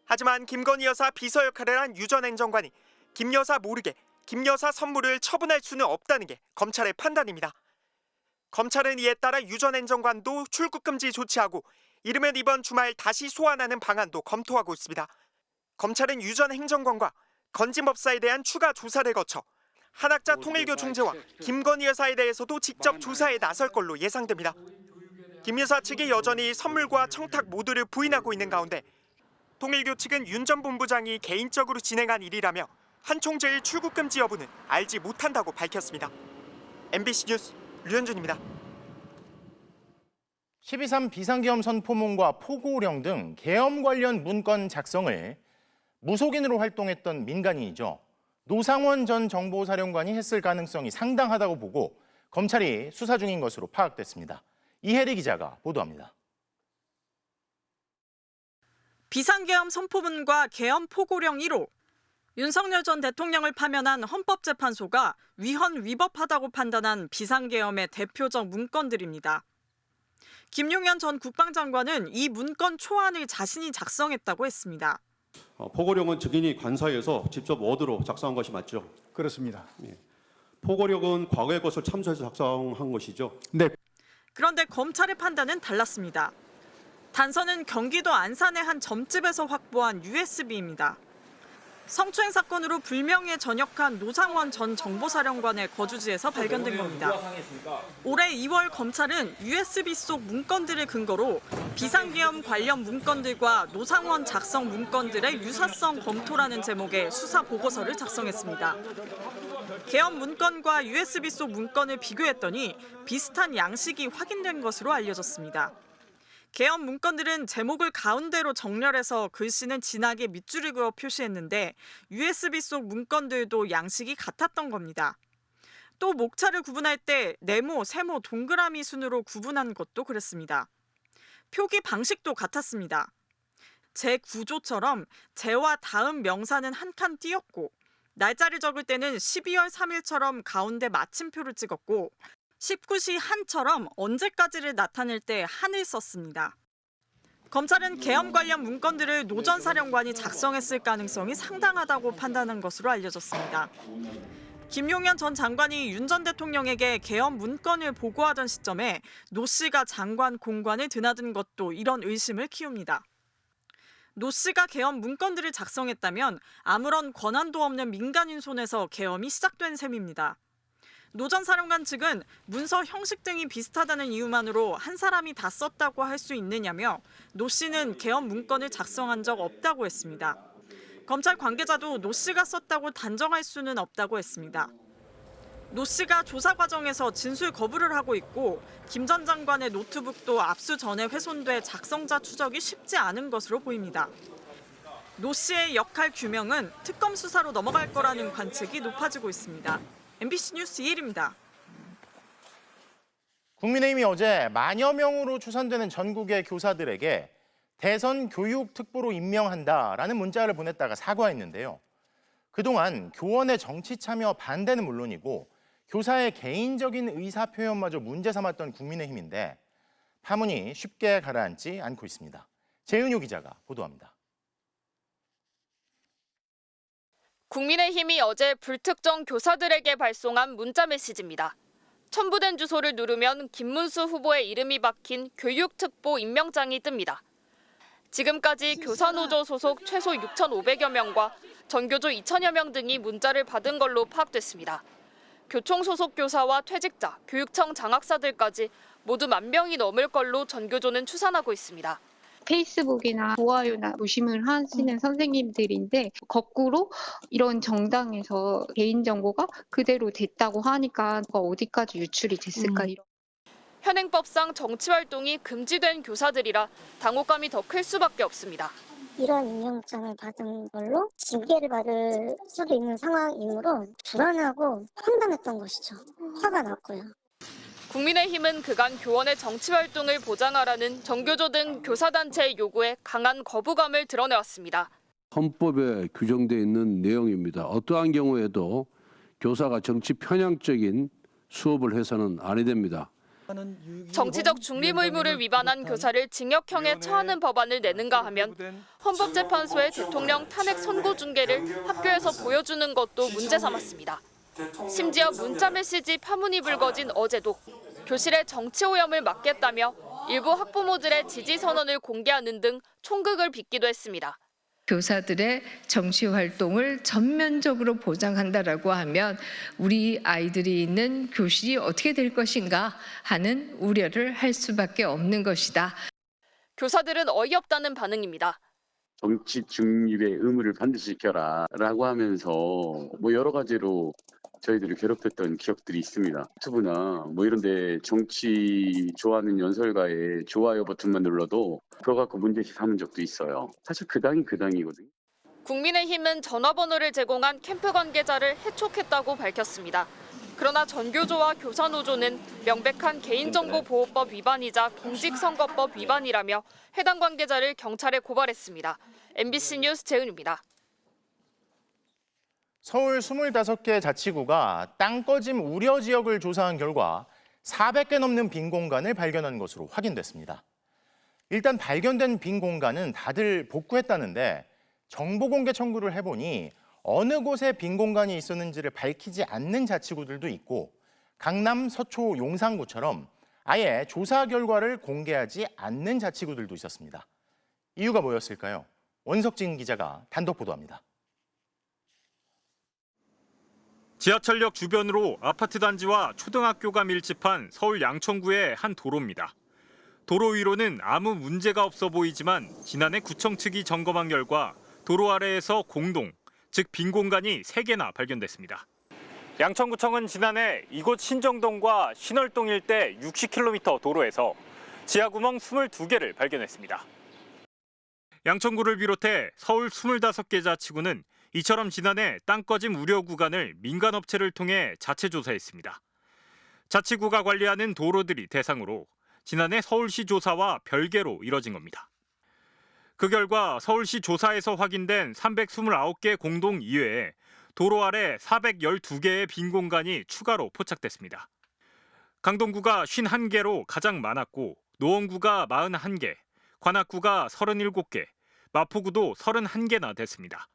하지만 김건희 여사 비서 역할을 한 유 전 행정관이 김 여사 모르게 김 여사 선물을 처분할 수는 없다는 게 검찰의 판단입니다. 검찰은 이에 따라 유 전 행정관도 출국 금지 조치하고 이르면 이번 주말 다시 소환하는 방안도 검토하고 있습니다. 검찰은 유 전 행정관과 건진법사에 대한 추가 조사를 거쳐 한학자 통일교 총재와 김건희 여사에 대해서도 직접 조사에 나설 걸로 예상됩니다. 김 여사 측이 여전히 선물과 청탁 모두를 부인하고 있는 가운데 통일교 측은 윤 전 본부장이 개인적으로 진행한 일이라며 한 총재의 출국 금지 여부는 알지 못한다고 밝혔습니다. MBC 뉴스 류현준입니다. 12.3 비상계엄 선포문과 포고령 등 계엄 관련 문건 작성을 무속인으로 활동했던 민간인이죠. 노상원 전 정보사령관이 했을 가능성이 상당하다고 보고 검찰이 수사 중인 것으로 파악됐습니다. 이혜리 기자가 보도합니다. 비상계엄 선포문과 계엄 포고령 1호. 윤석열 전 대통령을 파면한 헌법재판소가 위헌 위법하다고 판단한 비상계엄의 대표적 문건들입니다. 김용현 전 국방장관은 이 문건 초안을 자신이 작성했다고 했습니다. 포고령은 증인이 관사에서 직접 워드로 작성한 것이 맞죠? 그렇습니다. 포고령은 과거의 것을 참조해서 작성한 것이죠? 네. 그런데 검찰의 판단은 달랐습니다. 단서는 경기도 안산의 한 점집에서 확보한 USB입니다. 성추행 사건으로 불명예에 전역한 노상원 전 정보사령관의 거주지에서 발견된 겁니다. 올해 2월 검찰은 USB 속 문건들을 근거로 비상계엄 관련 문건들과 노상원 작성 문건들의 유사성 검토라는 제목의 수사 보고서를 작성했습니다. 계엄 문건과 USB 속 문건을 비교했더니 비슷한 양식이 확인된 것으로 알려졌습니다. 계엄 문건들은 제목을 가운데로 정렬해서 글씨는 진하게 밑줄을 그어 표시했는데 USB 속 문건들도 양식이 같았던 겁니다. 또 목차를 구분할 때 네모, 세모, 동그라미 순으로 구분한 것도 그랬습니다. 표기 방식도 같았습니다. 제 구조처럼 제와 다음 명사는 한 칸 띄었고 날짜를 적을 때는 12월 3일처럼 가운데 마침표를 찍었고 19시 한처럼 언제까지를 나타낼 때 한을 썼습니다. 검찰은 계엄 관련 문건들을 노 전 사령관이 작성했을 가능성이 상당하다고 판단한 것으로 알려졌습니다. 김용현 전 장관이 윤 전 대통령에게 계엄 문건을 보고하던 시점에 노 씨가 장관 공관을 드나든 것도 이런 의심을 키웁니다. 노 씨가 계엄 문건들을 작성했다면 아무런 권한도 없는 민간인 손에서 계엄이 시작된 셈입니다. 노 전 사령관 측은 문서 형식 등이 비슷하다는 이유만으로 한 사람이 다 썼다고 할 수 있느냐며 노 씨는 계엄 문건을 작성한 적 없다고 했습니다. 검찰 관계자도 노 씨가 썼다고 단정할 수는 없다고 했습니다. 노 씨가 조사 과정에서 진술 거부를 하고 있고 김 전 장관의 노트북도 압수 전에 훼손돼 작성자 추적이 쉽지 않은 것으로 보입니다. 노 씨의 역할 규명은 특검 수사로 넘어갈 거라는 관측이 높아지고 있습니다. MBC 뉴스 이혜리입니다. 국민의힘이 어제 만여 명으로 추산되는 전국의 교사들에게 대선 교육 특보로 임명한다라는 문자를 보냈다가 사과했는데요. 그동안 교원의 정치 참여 반대는 물론이고 교사의 개인적인 의사 표현마저 문제 삼았던 국민의힘인데 파문이 쉽게 가라앉지 않고 있습니다. 재은유 기자가 보도합니다. 국민의힘이 어제 불특정 교사들에게 발송한 문자 메시지입니다. 첨부된 주소를 누르면 김문수 후보의 이름이 박힌 교육특보 임명장이 뜹니다. 지금까지 교사노조 소속 최소 6,500여 명과 전교조 2,000여 명 등이 문자를 받은 걸로 파악됐습니다. 교총 소속 교사와 퇴직자, 교육청 장학사들까지 모두 10,000명이 넘을 걸로 전교조는 추산하고 있습니다. 페이스북이나 좋아요나 무심을 하시는 선생님들인데 거꾸로 이런 정당에서 개인정보가 그대로 됐다고 하니까 어디까지 유출이 됐을까 이런. 현행법상 정치활동이 금지된 교사들이라 당혹감이 더 클 수밖에 없습니다. 이러한 임명장을 받은 걸로 징계를 받을 수도 있는 상황이므로 불안하고 황당했던 것이죠. 화가 났고요. 국민의힘은 그간 교원의 정치활동을 보장하라는 전교조 등 교사단체의 요구에 강한 거부감을 드러내왔습니다. 헌법에 규정되어 있는 내용입니다. 어떠한 경우에도 교사가 정치 편향적인 수업을 해서는 아니 됩니다. 정치적 중립 의무를 위반한 교사를 징역형에 처하는 법안을 내는가 하면 헌법재판소의 대통령 탄핵 선고 중계를 학교에서 보여주는 것도 문제 삼았습니다. 심지어 문자 메시지 파문이 불거진 어제도 교실의 정치 오염을 막겠다며 일부 학부모들의 지지 선언을 공개하는 등 총극을 빚기도 했습니다. 교사들의 정치 활동을 전면적으로 보장한다라고 하면 우리 아이들이 있는 교실이 어떻게 될 것인가 하는 우려를 할 수밖에 없는 것이다. 교사들은 어이없다는 반응입니다. 정치 중립의 의무를 반드시 지켜라라고 하면서 여러 가지로 저희들을 괴롭혔던 기억들이 있습니다. 유튜브나 이런 데 정치 좋아하는 연설가의 좋아요 버튼만 눌러도 그거 갖고 문제시 삼은 적도 있어요. 사실 그 당이 그 당이거든요. 국민의힘은 전화번호를 제공한 캠프 관계자를 해촉했다고 밝혔습니다. 그러나 전교조와 교사노조는 명백한 개인정보보호법 위반이자 공직선거법 위반이라며 해당 관계자를 경찰에 고발했습니다. MBC 뉴스 재은입니다. 서울 25개 자치구가 땅꺼짐 우려 지역을 조사한 결과 400개 넘는 빈 공간을 발견한 것으로 확인됐습니다. 일단 발견된 빈 공간은 다들 복구했다는데 정보 공개 청구를 해보니 어느 곳에 빈 공간이 있었는지를 밝히지 않는 자치구들도 있고 강남, 서초, 용산구처럼 아예 조사 결과를 공개하지 않는 자치구들도 있었습니다. 이유가 뭐였을까요? 원석진 기자가 단독 보도합니다. 지하철역 주변으로 아파트 단지와 초등학교가 밀집한 서울 양천구의 한 도로입니다. 도로 위로는 아무 문제가 없어 보이지만 지난해 구청 측이 점검한 결과 도로 아래에서 공동, 즉 빈 공간이 3개나 발견됐습니다. 양천구청은 지난해 이곳 신정동과 신월동 일대 60km 도로에서 지하구멍 22개를 발견했습니다. 양천구를 비롯해 서울 25개 자치구는 이처럼 지난해 땅꺼짐 우려 구간을 민간업체를 통해 자체 조사했습니다. 자치구가 관리하는 도로들이 대상으로 지난해 서울시 조사와 별개로 이뤄진 겁니다. 그 결과 서울시 조사에서 확인된 329개 공동 이외에 도로 아래 412개의 빈 공간이 추가로 포착됐습니다. 강동구가 51개로 가장 많았고 노원구가 41개, 관악구가 37개, 마포구도 31개나 됐습니다.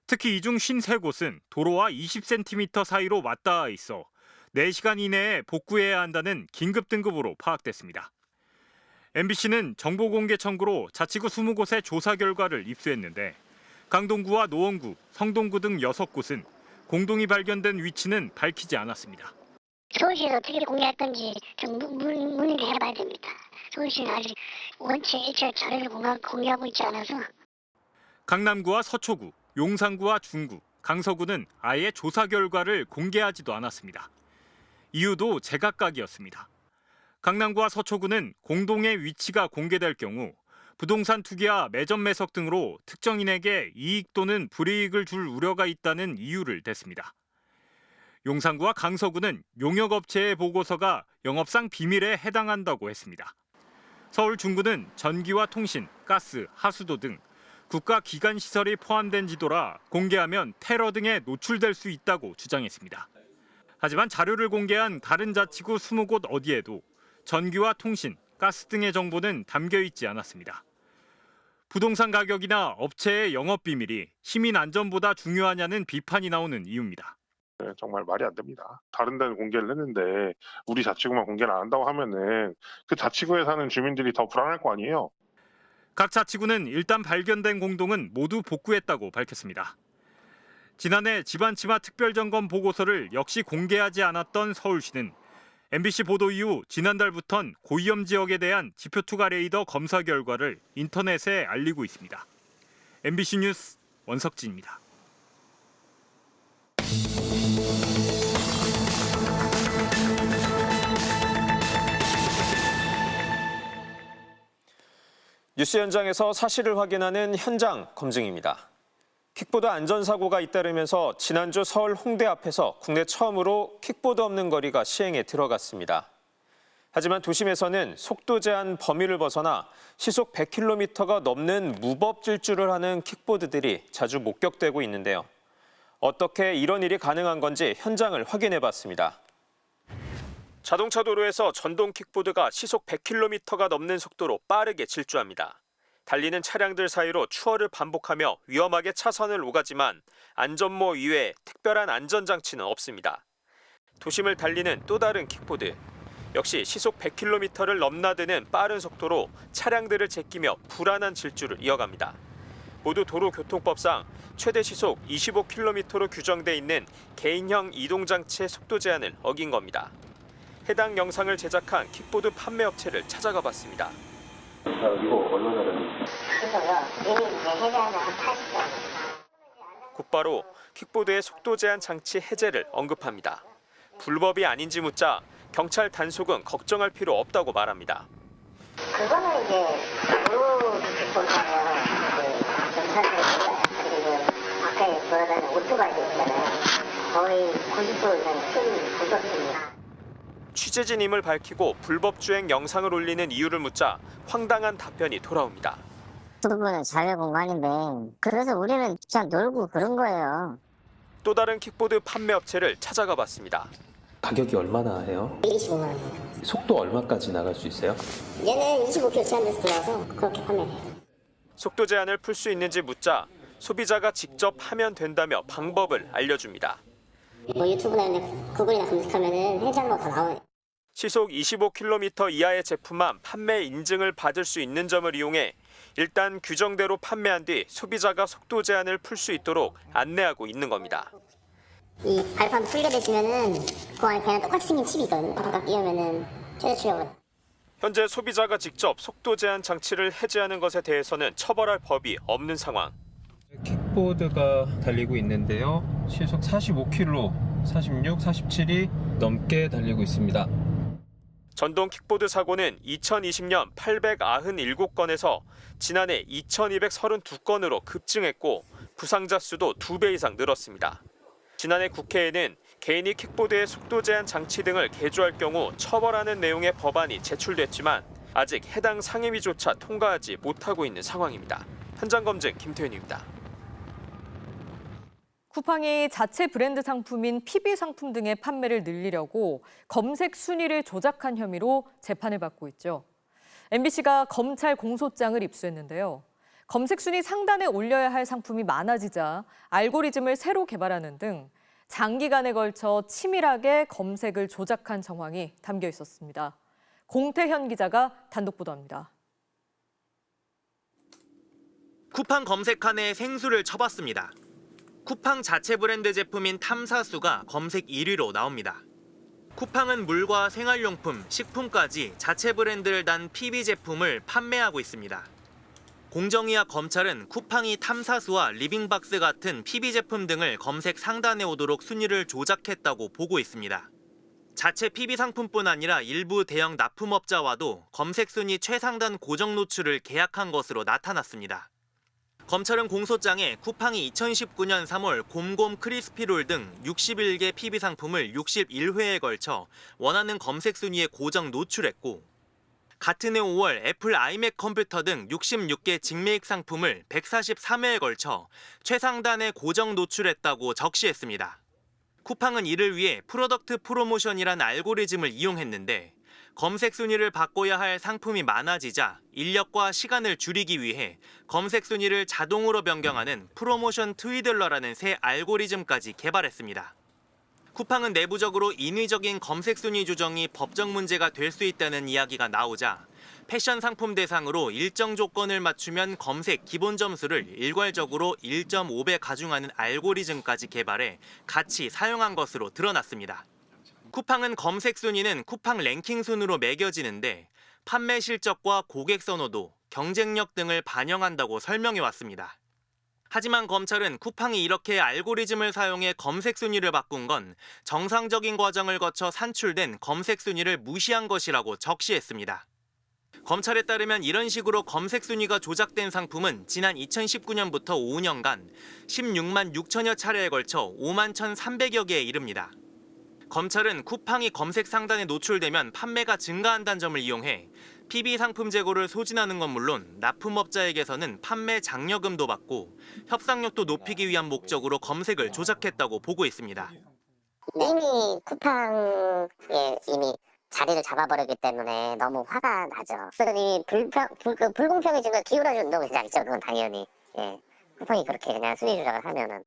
특히 이 중 53곳은 도로와 20cm 사이로 맞닿아 있어 4시간 이내에 복구해야 한다는 긴급 등급으로 파악됐습니다. MBC는 정보공개 청구로 자치구 20곳의 조사 결과를 입수했는데 강동구와 노원구, 성동구 등 6곳은 공동이 발견된 위치는 밝히지 않았습니다. 서울시에서 어떻게 공개할 건지 좀 문의를 해봐야 됩니다. 서울시는 아직 원체 일체 자료를 공개하고 있지 않아서. 강남구와 서초구, 용산구와 중구, 강서구는 아예 조사 결과를 공개하지도 않았습니다. 이유도 제각각이었습니다. 강남구와 서초구는 공동의 위치가 공개될 경우 부동산 투기와 매점 매석 등으로 특정인에게 이익 또는 불이익을 줄 우려가 있다는 이유를 댔습니다. 용산구와 강서구는 용역업체의 보고서가 영업상 비밀에 해당한다고 했습니다. 서울 중구는 전기와 통신, 가스, 하수도 등 국가 기관 시설이 포함된 지도라 공개하면 테러 등에 노출될 수 있다고 주장했습니다. 하지만 자료를 공개한 다른 자치구 20곳 어디에도 전기와 통신, 가스 등의 정보는 담겨 있지 않았습니다. 부동산 가격이나 업체의 영업 비밀이 시민 안전보다 중요하냐는 비판이 나오는 이유입니다. 정말 말이 안 됩니다. 다른 데는 공개를 했는데 우리 자치구만 공개를 안 한다고 하면은 그 자치구에 사는 주민들이 더 불안할 거 아니에요. 각 자치구는 일단 발견된 공동은 모두 복구했다고 밝혔습니다. 지난해 집안치마 특별점검 보고서를 역시 공개하지 않았던 서울시는 MBC 보도 이후 지난달부턴 고위험 지역에 대한 지표 투과 레이더 검사 결과를 인터넷에 알리고 있습니다. MBC 뉴스 원석진입니다. 뉴스 현장에서 사실을 확인하는 현장 검증입니다. 킥보드 안전사고가 잇따르면서 지난주 서울 홍대 앞에서 국내 처음으로 킥보드 없는 거리가 시행에 들어갔습니다. 하지만 도심에서는 속도 제한 범위를 벗어나 시속 100km가 넘는 무법 질주를 하는 킥보드들이 자주 목격되고 있는데요. 어떻게 이런 일이 가능한 건지 현장을 확인해봤습니다. 자동차 도로에서 전동 킥보드가 시속 100km가 넘는 속도로 빠르게 질주합니다. 달리는 차량들 사이로 추월을 반복하며 위험하게 차선을 오가지만 안전모 이외에 특별한 안전장치는 없습니다. 도심을 달리는 또 다른 킥보드. 역시 시속 100km를 넘나드는 빠른 속도로 차량들을 제끼며 불안한 질주를 이어갑니다. 모두 도로교통법상 최대 시속 25km로 규정돼 있는 개인형 이동장치의 속도 제한을 어긴 겁니다. 해당 영상을 제작한 킥보드 판매 업체를 찾아가 봤습니다. 이거 얼마나 곧바로 킥보드의 속도 제한 장치 해제를 언급합니다. 불법이 아닌지 묻자 경찰 단속은 걱정할 필요 없다고 말합니다. 그거는 이제 도로교통법상 그리고 앞에 돌아다니는 오토바이들 있잖아요. 거의 90% 이상 큰 불법입니다. 취재진임을 밝히고 불법 주행 영상을 올리는 이유를 묻자 황당한 답변이 돌아옵니다. 그 부분은 자유 공간인데 그래서 우리는 그냥 놀고 그런 거예요. 또 다른 킥보드 판매 업체를 찾아가 봤습니다. 가격이 얼마나 해요? 25만 원. 속도 얼마까지 나갈 수 있어요? 얘는 25km 제한돼서 들어와서 그렇게 판매해요. 속도 제한을 풀 수 있는지 묻자 소비자가 직접 하면 된다며 방법을 알려줍니다. 뭐 유튜브나 구글이나 검색하면은 해제한 거 다 나오네. 시속 25km 이하의 제품만 판매 인증을 받을 수 있는 점을 이용해 일단 규정대로 판매한 뒤 소비자가 속도 제한을 풀 수 있도록 안내하고 있는 겁니다. 이 발판 풀게 되시면은 그 안에 그냥 똑같이 생긴 칩이 있거든요. 바깥 끼우면은 최대 출력을. 현재 소비자가 직접 속도 제한 장치를 해제하는 것에 대해서는 처벌할 법이 없는 상황. 킥보드가 달리고 있는데요. 시속 45km, 46, 47이 넘게 달리고 있습니다. 전동 킥보드 사고는 2020년 897건에서 지난해 2232건으로 급증했고 부상자 수도 2배 이상 늘었습니다. 지난해 국회에는 개인이 킥보드의 속도 제한 장치 등을 개조할 경우 처벌하는 내용의 법안이 제출됐지만 아직 해당 상임위조차 통과하지 못하고 있는 상황입니다. 현장 검증 김태윤입니다. 쿠팡이 자체 브랜드 상품인 PB 상품 등의 판매를 늘리려고 검색 순위를 조작한 혐의로 재판을 받고 있죠. MBC가 검찰 공소장을 입수했는데요. 검색 순위 상단에 올려야 할 상품이 많아지자 알고리즘을 새로 개발하는 등 장기간에 걸쳐 치밀하게 검색을 조작한 정황이 담겨 있었습니다. 공태현 기자가 단독 보도합니다. 쿠팡 검색칸에 생수를 쳐봤습니다. 쿠팡 자체 브랜드 제품인 탐사수가 검색 1위로 나옵니다. 쿠팡은 물과 생활용품, 식품까지 자체 브랜드를 단 PB 제품을 판매하고 있습니다. 공정위와 검찰은 쿠팡이 탐사수와 리빙박스 같은 PB 제품 등을 검색 상단에 오도록 순위를 조작했다고 보고 있습니다. 자체 PB 상품뿐 아니라 일부 대형 납품업자와도 검색 순위 최상단 고정 노출을 계약한 것으로 나타났습니다. 검찰은 공소장에 쿠팡이 2019년 3월 곰곰 크리스피롤 등 61개 PB 상품을 61회에 걸쳐 원하는 검색 순위에 고정 노출했고, 같은 해 5월 애플 아이맥 컴퓨터 등 66개 직매입 상품을 143회에 걸쳐 최상단에 고정 노출했다고 적시했습니다. 쿠팡은 이를 위해 프로덕트 프로모션이란 알고리즘을 이용했는데, 검색 순위를 바꿔야 할 상품이 많아지자 인력과 시간을 줄이기 위해 검색 순위를 자동으로 변경하는 프로모션 트위들러라는 새 알고리즘까지 개발했습니다. 쿠팡은 내부적으로 인위적인 검색 순위 조정이 법적 문제가 될 수 있다는 이야기가 나오자 패션 상품 대상으로 일정 조건을 맞추면 검색 기본 점수를 일괄적으로 1.5배 가중하는 알고리즘까지 개발해 같이 사용한 것으로 드러났습니다. 쿠팡은 검색 순위는 쿠팡 랭킹 순으로 매겨지는데 판매 실적과 고객 선호도, 경쟁력 등을 반영한다고 설명해 왔습니다. 하지만 검찰은 쿠팡이 이렇게 알고리즘을 사용해 검색 순위를 바꾼 건 정상적인 과정을 거쳐 산출된 검색 순위를 무시한 것이라고 적시했습니다. 검찰에 따르면 이런 식으로 검색 순위가 조작된 상품은 지난 2019년부터 5년간 16만 6천여 차례에 걸쳐 5만 1,300여 개에 이릅니다. 검찰은 쿠팡이 검색 상단에 노출되면 판매가 증가한다는 점을 이용해 PB 상품 재고를 소진하는 건 물론 납품업자에게서는 판매 장려금도 받고 협상력도 높이기 위한 목적으로 검색을 조작했다고 보고 있습니다. 이미 쿠팡에 이미 자리를 잡아버렸기 때문에 너무 화가 나죠. 그러니 불공평해진 걸 기울어주는 동작이죠. 그건 당연히. 예. 쿠팡이 그렇게 그냥 순위 조작을 하면은.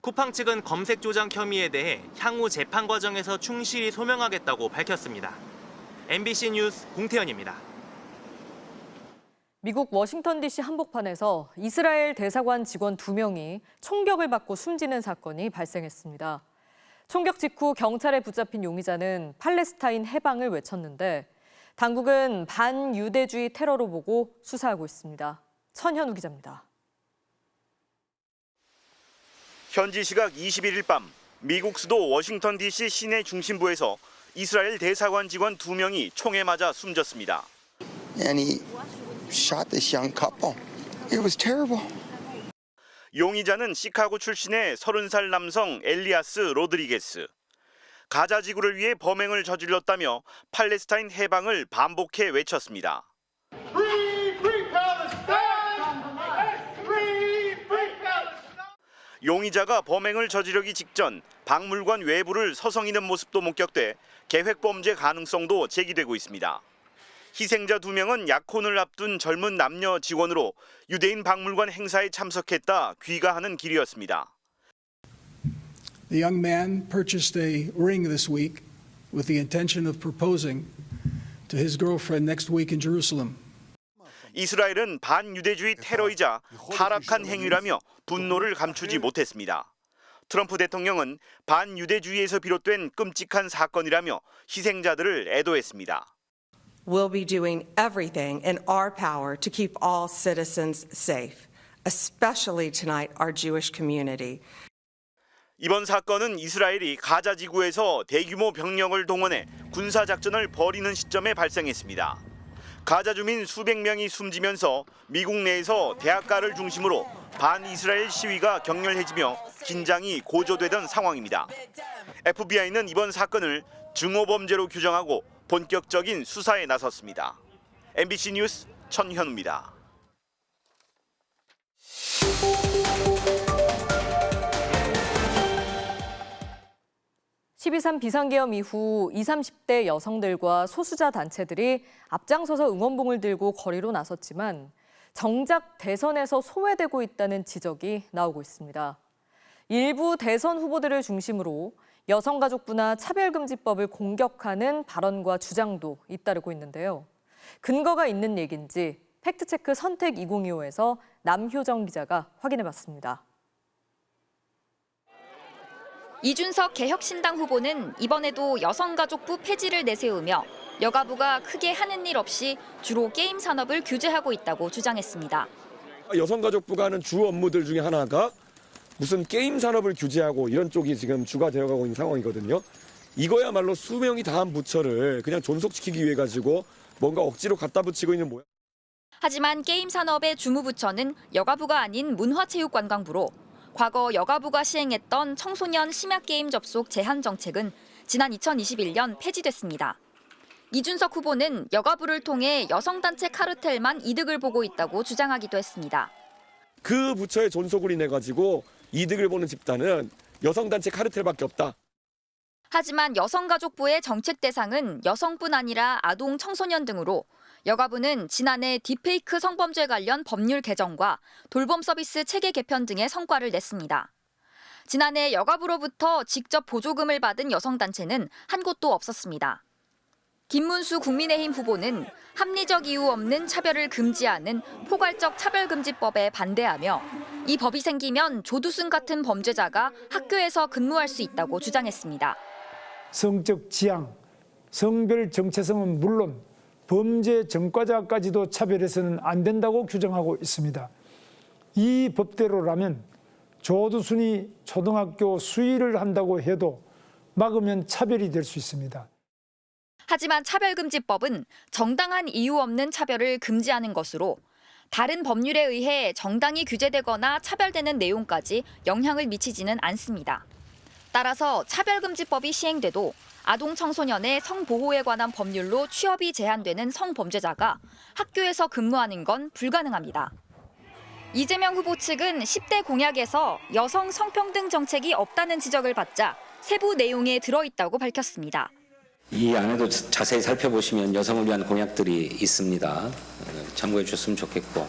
쿠팡 측은 검색 조작 혐의에 대해 향후 재판 과정에서 충실히 소명하겠다고 밝혔습니다. MBC 뉴스 공태현입니다. 미국 워싱턴 DC 한복판에서 이스라엘 대사관 직원 2명이 총격을 받고 숨지는 사건이 발생했습니다. 총격 직후 경찰에 붙잡힌 용의자는 팔레스타인 해방을 외쳤는데 당국은 반유대주의 테러로 보고 수사하고 있습니다. 천현우 기자입니다. 현지 시각 21일 밤 미국 수도 워싱턴 DC 시내 중심부에서 이스라엘 대사관 직원 2명이 총에 맞아 숨졌습니다. And he shot this young couple. It was terrible. 용의자는 시카고 출신의 30살 남성 엘리아스 로드리게스. 가자 지구를 위해 범행을 저질렀다며 팔레스타인 해방을 반복해 외쳤습니다. 용의자가 범행을 저지르기 직전 박물관 외부를 서성이는 모습도 목격돼 계획 범죄 가능성도 제기되고 있습니다. 희생자 2명은 약혼을 앞둔 젊은 남녀 직원으로 유대인 박물관 행사에 참석했다 귀가하는 길이었습니다. The young man purchased a ring this week with the intention of proposing to his girlfriend next week in Jerusalem. 이스라엘은 반유대주의 테러이자 타락한 행위라며 분노를 감추지 못했습니다. 트럼프 대통령은 반유대주의에서 비롯된 끔찍한 사건이라며 희생자들을 애도했습니다. We'll be doing everything in our power to keep all citizens safe, especially tonight our Jewish community. 이번 사건은 이스라엘이 가자 지구에서 대규모 병력을 동원해 군사 작전을 벌이는 시점에 발생했습니다. 가자 주민 수백 명이 숨지면서 미국 내에서 대학가를 중심으로 반이스라엘 시위가 격렬해지며 긴장이 고조되던 상황입니다. FBI는 이번 사건을 증오범죄로 규정하고 본격적인 수사에 나섰습니다. MBC 뉴스 천현우입니다. 12.3 비상계엄 이후 20, 30대 여성들과 소수자 단체들이 앞장서서 응원봉을 들고 거리로 나섰지만 정작 대선에서 소외되고 있다는 지적이 나오고 있습니다. 일부 대선 후보들을 중심으로 여성가족부나 차별금지법을 공격하는 발언과 주장도 잇따르고 있는데요. 근거가 있는 얘기인지 팩트체크 선택 2025에서 남효정 기자가 확인해봤습니다. 이준석 개혁신당 후보는 이번에도 여성가족부 폐지를 내세우며 여가부가 크게 하는 일 없이 주로 게임 산업을 규제하고 있다고 주장했습니다. 여성가족부가 하는 주 업무들 중에 하나가 무슨 게임 산업을 규제하고 이런 쪽이 지금 주가 되어가고 있는 상황이거든요. 이거야말로 수명이 다한 부처를 그냥 존속시키기 위해 가지고 뭔가 억지로 갖다 붙이고 있는 모양. 하지만 게임 산업의 주무부처는 여가부가 아닌 문화체육관광부로 과거 여가부가 시행했던 청소년 심야게임 접속 제한 정책은 지난 2021년 폐지됐습니다. 이준석 후보는 여가부를 통해 여성단체 카르텔만 이득을 보고 있다고 주장하기도 했습니다. 그 부처의 존속을 인해 가지고 이득을 보는 집단은 여성단체 카르텔밖에 없다. 하지만 여성가족부의 정책 대상은 여성뿐 아니라 아동, 청소년 등으로 여가부는 지난해 딥페이크 성범죄 관련 법률 개정과 돌봄 서비스 체계 개편 등의 성과를 냈습니다. 지난해 여가부로부터 직접 보조금을 받은 여성단체는 한 곳도 없었습니다. 김문수 국민의힘 후보는 합리적 이유 없는 차별을 금지하는 포괄적 차별금지법에 반대하며 이 법이 생기면 조두순 같은 범죄자가 학교에서 근무할 수 있다고 주장했습니다. 성적 지향, 성별 정체성은 물론 범죄 전과자까지도 차별해서는 안 된다고 규정하고 있습니다. 이 법대로라면 조두순이 초등학교 수의를 한다고 해도 막으면 차별이 될 수 있습니다. 하지만 차별금지법은 정당한 이유 없는 차별을 금지하는 것으로 다른 법률에 의해 정당히 규제되거나 차별되는 내용까지 영향을 미치지는 않습니다. 따라서 차별금지법이 시행돼도 아동 청소년의 성보호에 관한 법률로 취업이 제한되는 성범죄자가 학교에서 근무하는 건 불가능합니다. 이재명 후보 측은 10대 공약에서 여성 성평등 정책이 없다는 지적을 받자 세부 내용에 들어있다고 밝혔습니다. 이 안에도 자세히 살펴보시면 여성을 위한 공약들이 있습니다. 참고해 주셨으면 좋겠고.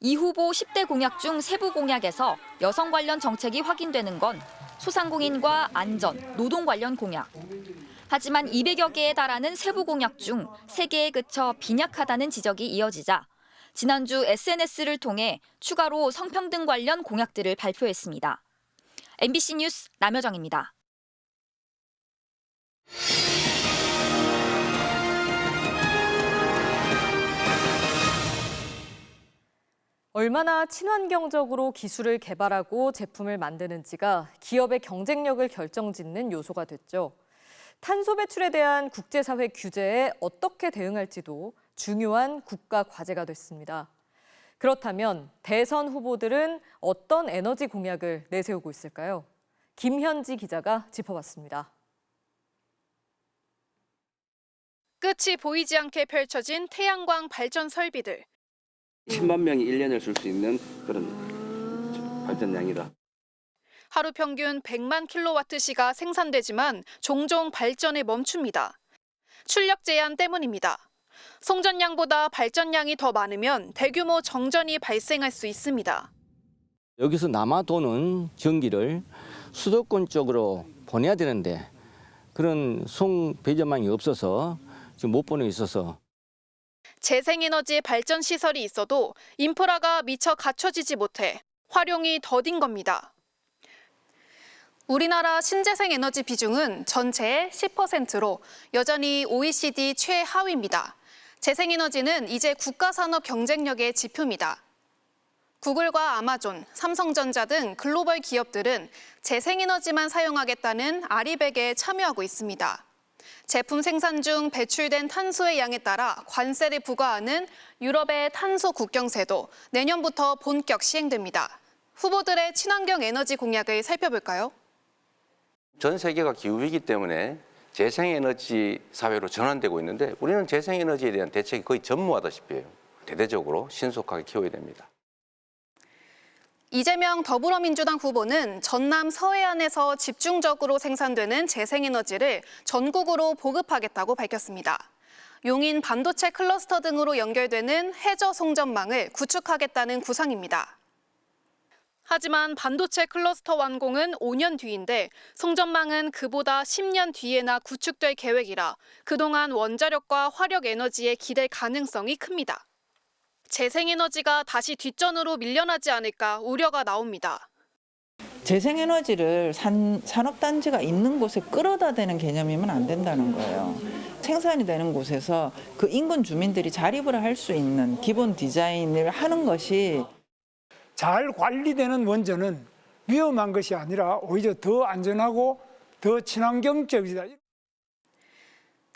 이 후보 10대 공약 중 세부 공약에서 여성 관련 정책이 확인되는 건 소상공인과 안전, 노동 관련 공약. 하지만 200여 개에 달하는 세부 공약 중 3개에 그쳐 빈약하다는 지적이 이어지자 지난주 SNS를 통해 추가로 성평등 관련 공약들을 발표했습니다. MBC 뉴스 남효정입니다. 얼마나 친환경적으로 기술을 개발하고 제품을 만드는지가 기업의 경쟁력을 결정짓는 요소가 됐죠. 탄소 배출에 대한 국제사회 규제에 어떻게 대응할지도 중요한 국가 과제가 됐습니다. 그렇다면 대선 후보들은 어떤 에너지 공약을 내세우고 있을까요? 김현지 기자가 짚어봤습니다. 끝이 보이지 않게 펼쳐진 태양광 발전 설비들. 10만 명이 1년을 쓸 수 있는 그런 발전량이다. 하루 평균 100만 킬로와트시가 생산되지만 종종 발전에 멈춥니다. 출력 제한 때문입니다. 송전량보다 발전량이 더 많으면 대규모 정전이 발생할 수 있습니다. 여기서 남아도는 전기를 수도권 쪽으로 보내야 되는데 그런 송 배전망이 없어서 지금 못 보내고 있어서. 재생에너지 발전 시설이 있어도 인프라가 미처 갖춰지지 못해 활용이 더딘 겁니다. 우리나라 신재생 에너지 비중은 전체의 10%로 여전히 OECD 최하위입니다. 재생에너지는 이제 국가산업 경쟁력의 지표입니다. 구글과 아마존, 삼성전자 등 글로벌 기업들은 재생에너지만 사용하겠다는 아리백에 참여하고 있습니다. 제품 생산 중 배출된 탄소의 양에 따라 관세를 부과하는 유럽의 탄소 국경세도 내년부터 본격 시행됩니다. 후보들의 친환경 에너지 공약을 살펴볼까요? 전 세계가 기후위기 때문에 재생에너지 사회로 전환되고 있는데 우리는 재생에너지에 대한 대책이 거의 전무하다시피 해요. 대대적으로 신속하게 키워야 됩니다. 이재명 더불어민주당 후보는 전남 서해안에서 집중적으로 생산되는 재생에너지를 전국으로 보급하겠다고 밝혔습니다. 용인 반도체 클러스터 등으로 연결되는 해저 송전망을 구축하겠다는 구상입니다. 하지만 반도체 클러스터 완공은 5년 뒤인데 송전망은 그보다 10년 뒤에나 구축될 계획이라 그동안 원자력과 화력에너지에 기댈 가능성이 큽니다. 재생에너지가 다시 뒷전으로 밀려나지 않을까 우려가 나옵니다. 재생에너지를 산업단지가 있는 곳에 끌어다 대는 개념이면 안 된다는 거예요. 생산이 되는 곳에서 그 인근 주민들이 자립을 할 수 있는 기본 디자인을 하는 것이 잘 관리되는 원전은 위험한 것이 아니라 오히려 더 안전하고 더 친환경적이다.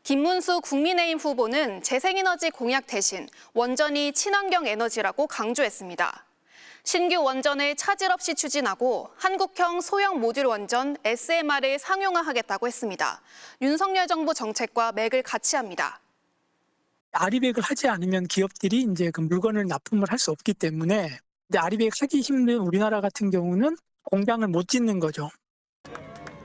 김문수 국민의힘 후보는 재생에너지 공약 대신 원전이 친환경 에너지라고 강조했습니다. 신규 원전을 차질 없이 추진하고 한국형 소형 모듈 원전 SMR을 상용화하겠다고 했습니다. 윤석열 정부 정책과 맥을 같이 합니다. 아리백을 하지 않으면 기업들이 이제 그 물건을 납품을 할 수 없기 때문에 근데 아리백 하기 힘든 우리나라 같은 경우는 공장을 못 짓는 거죠.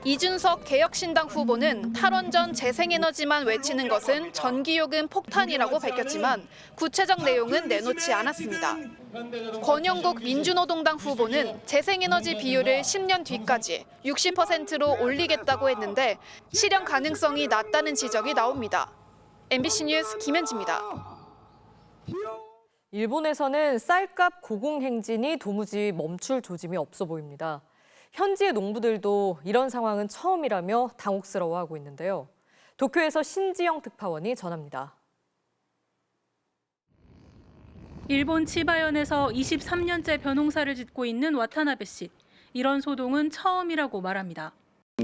이준석 개혁신당 후보는 탈원전 재생에너지만 외치는 것은 전기요금 폭탄이라고 밝혔지만 구체적 내용은 내놓지 않았습니다. 권영국 민주노동당 후보는 재생에너지 비율을 10년 뒤까지 60%로 올리겠다고 했는데 실현 가능성이 낮다는 지적이 나옵니다. MBC 뉴스 김현지입니다. 일본에서는 쌀값 고공행진이 도무지 멈출 조짐이 없어 보입니다. 현지의 농부들도 이런 상황은 처음이라며 당혹스러워하고 있는데요. 도쿄에서 신지영 특파원이 전합니다. 일본 치바현에서 23년째 벼농사를 짓고 있는 와타나베 씨. 이런 소동은 처음이라고 말합니다.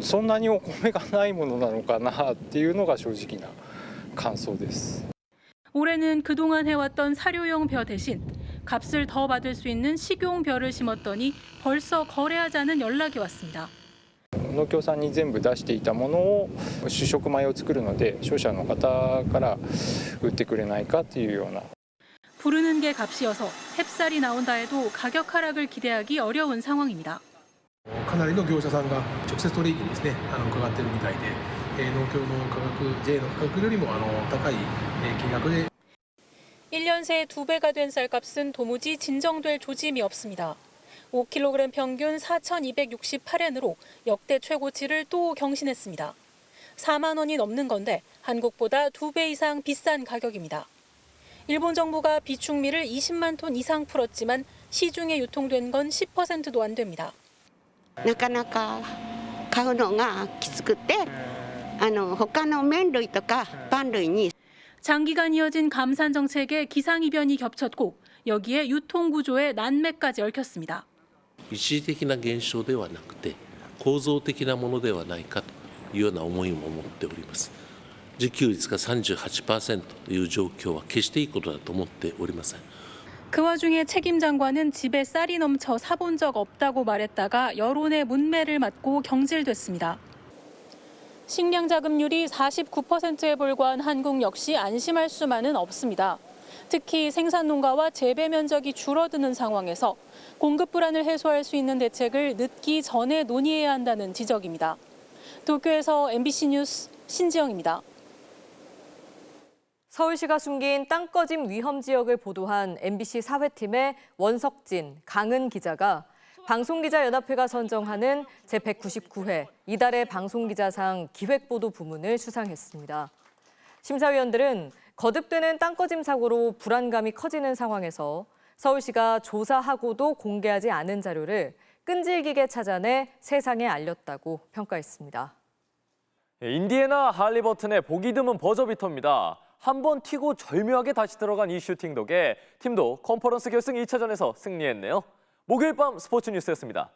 そんなにお米がないものなのかなっていうのが正直な感想です。 올해는 그동안 해왔던 사료용 벼 대신 값을 더 받을 수 있는 식용 벼를 심었더니 벌써 거래하자는 연락이 왔습니다. 農協さんに全部出していたものを主食米を作るので消費者の方から売ってくれないかっていうような 부르는 게 값이어서 햅쌀이 나온다 해도 가격 하락을 기대하기 어려운 상황입니다. かなりの業者さんが直接取引にですね伺っているみたいで、農協の価格 JA の価格よりも高い金額で 1년 새 2배가 된 쌀값은 도무지 진정될 조짐이 없습니다. 5kg 평균 4,268엔으로 역대 최고치를 또 경신했습니다. 4만 원이 넘는 건데 한국보다 2배 이상 비싼 가격입니다. 일본 정부가 비축미를 20만 톤 이상 풀었지만 시중에 유통된 건 10%도 안 됩니다. なかなか買うのがきつくて、他の麺類とかパン類に 장기간 이어진 감산 정책에 기상이변이 겹쳤고 여기에 유통 구조의 난맥까지 얽혔습니다. 一時的な現象ではなくて構造的なものではないかというような思いも持っております。自給率が 38% という状況は決していいことだと思っておりません。 그 와중에 책임 장관은 집에 쌀이 넘쳐 사본 적 없다고 말했다가 여론의 문매를 맞고 경질됐습니다. 식량 자급률이 49%에 불과한 한국 역시 안심할 수만은 없습니다. 특히 생산 농가와 재배 면적이 줄어드는 상황에서 공급 불안을 해소할 수 있는 대책을 늦기 전에 논의해야 한다는 지적입니다. 도쿄에서 MBC 뉴스 신지영입니다. 서울시가 숨긴 땅꺼짐 위험 지역을 보도한 MBC 사회팀의 원석진, 강은 기자가 방송기자연합회가 선정하는 제199회 이달의 방송기자상 기획보도 부문을 수상했습니다. 심사위원들은 거듭되는 땅꺼짐 사고로 불안감이 커지는 상황에서 서울시가 조사하고도 공개하지 않은 자료를 끈질기게 찾아내 세상에 알렸다고 평가했습니다. 인디애나 할리버튼의 보기 드문 버저비터입니다. 한 번 튀고 절묘하게 다시 들어간 이 슈팅 덕에 팀도 컨퍼런스 결승 2차전에서 승리했네요. 목요일 밤 스포츠 뉴스였습니다.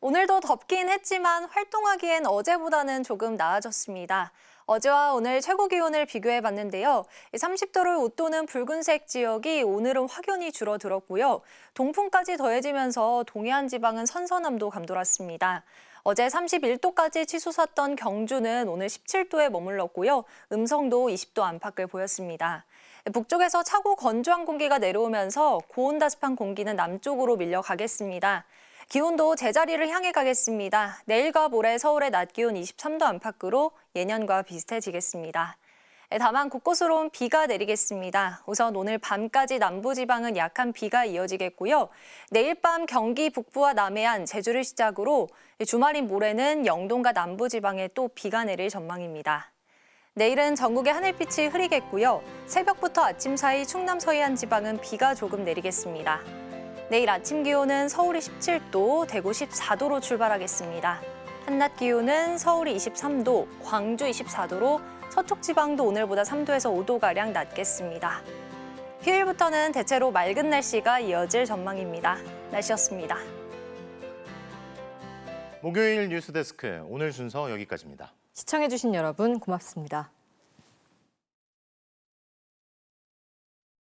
오늘도 덥긴 했지만 활동하기엔 어제보다는 조금 나아졌습니다. 어제와 오늘 최고 기온을 비교해 봤는데요. 30도를 웃도는 붉은색 지역이 오늘은 확연히 줄어들었고요. 동풍까지 더해지면서 동해안 지방은 선선함도 감돌았습니다. 어제 31도까지 치솟았던 경주는 오늘 17도에 머물렀고요. 음성도 20도 안팎을 보였습니다. 북쪽에서 차고 건조한 공기가 내려오면서 고온다습한 공기는 남쪽으로 밀려가겠습니다. 기온도 제자리를 향해 가겠습니다. 내일과 모레 서울의 낮 기온 23도 안팎으로 예년과 비슷해지겠습니다. 다만 곳곳으로는 비가 내리겠습니다. 우선 오늘 밤까지 남부지방은 약한 비가 이어지겠고요. 내일 밤 경기 북부와 남해안, 제주를 시작으로 주말인 모레는 영동과 남부지방에 또 비가 내릴 전망입니다. 내일은 전국의 하늘빛이 흐리겠고요. 새벽부터 아침 사이 충남 서해안 지방은 비가 조금 내리겠습니다. 내일 아침 기온은 서울이 17도, 대구 14도로 출발하겠습니다. 한낮 기온은 서울이 23도, 광주 24도로 서쪽 지방도 오늘보다 3도에서 5도가량 낮겠습니다. 휴일부터는 대체로 맑은 날씨가 이어질 전망입니다. 날씨였습니다. 목요일 뉴스데스크 오늘 순서 여기까지입니다. 시청해주신 여러분 고맙습니다.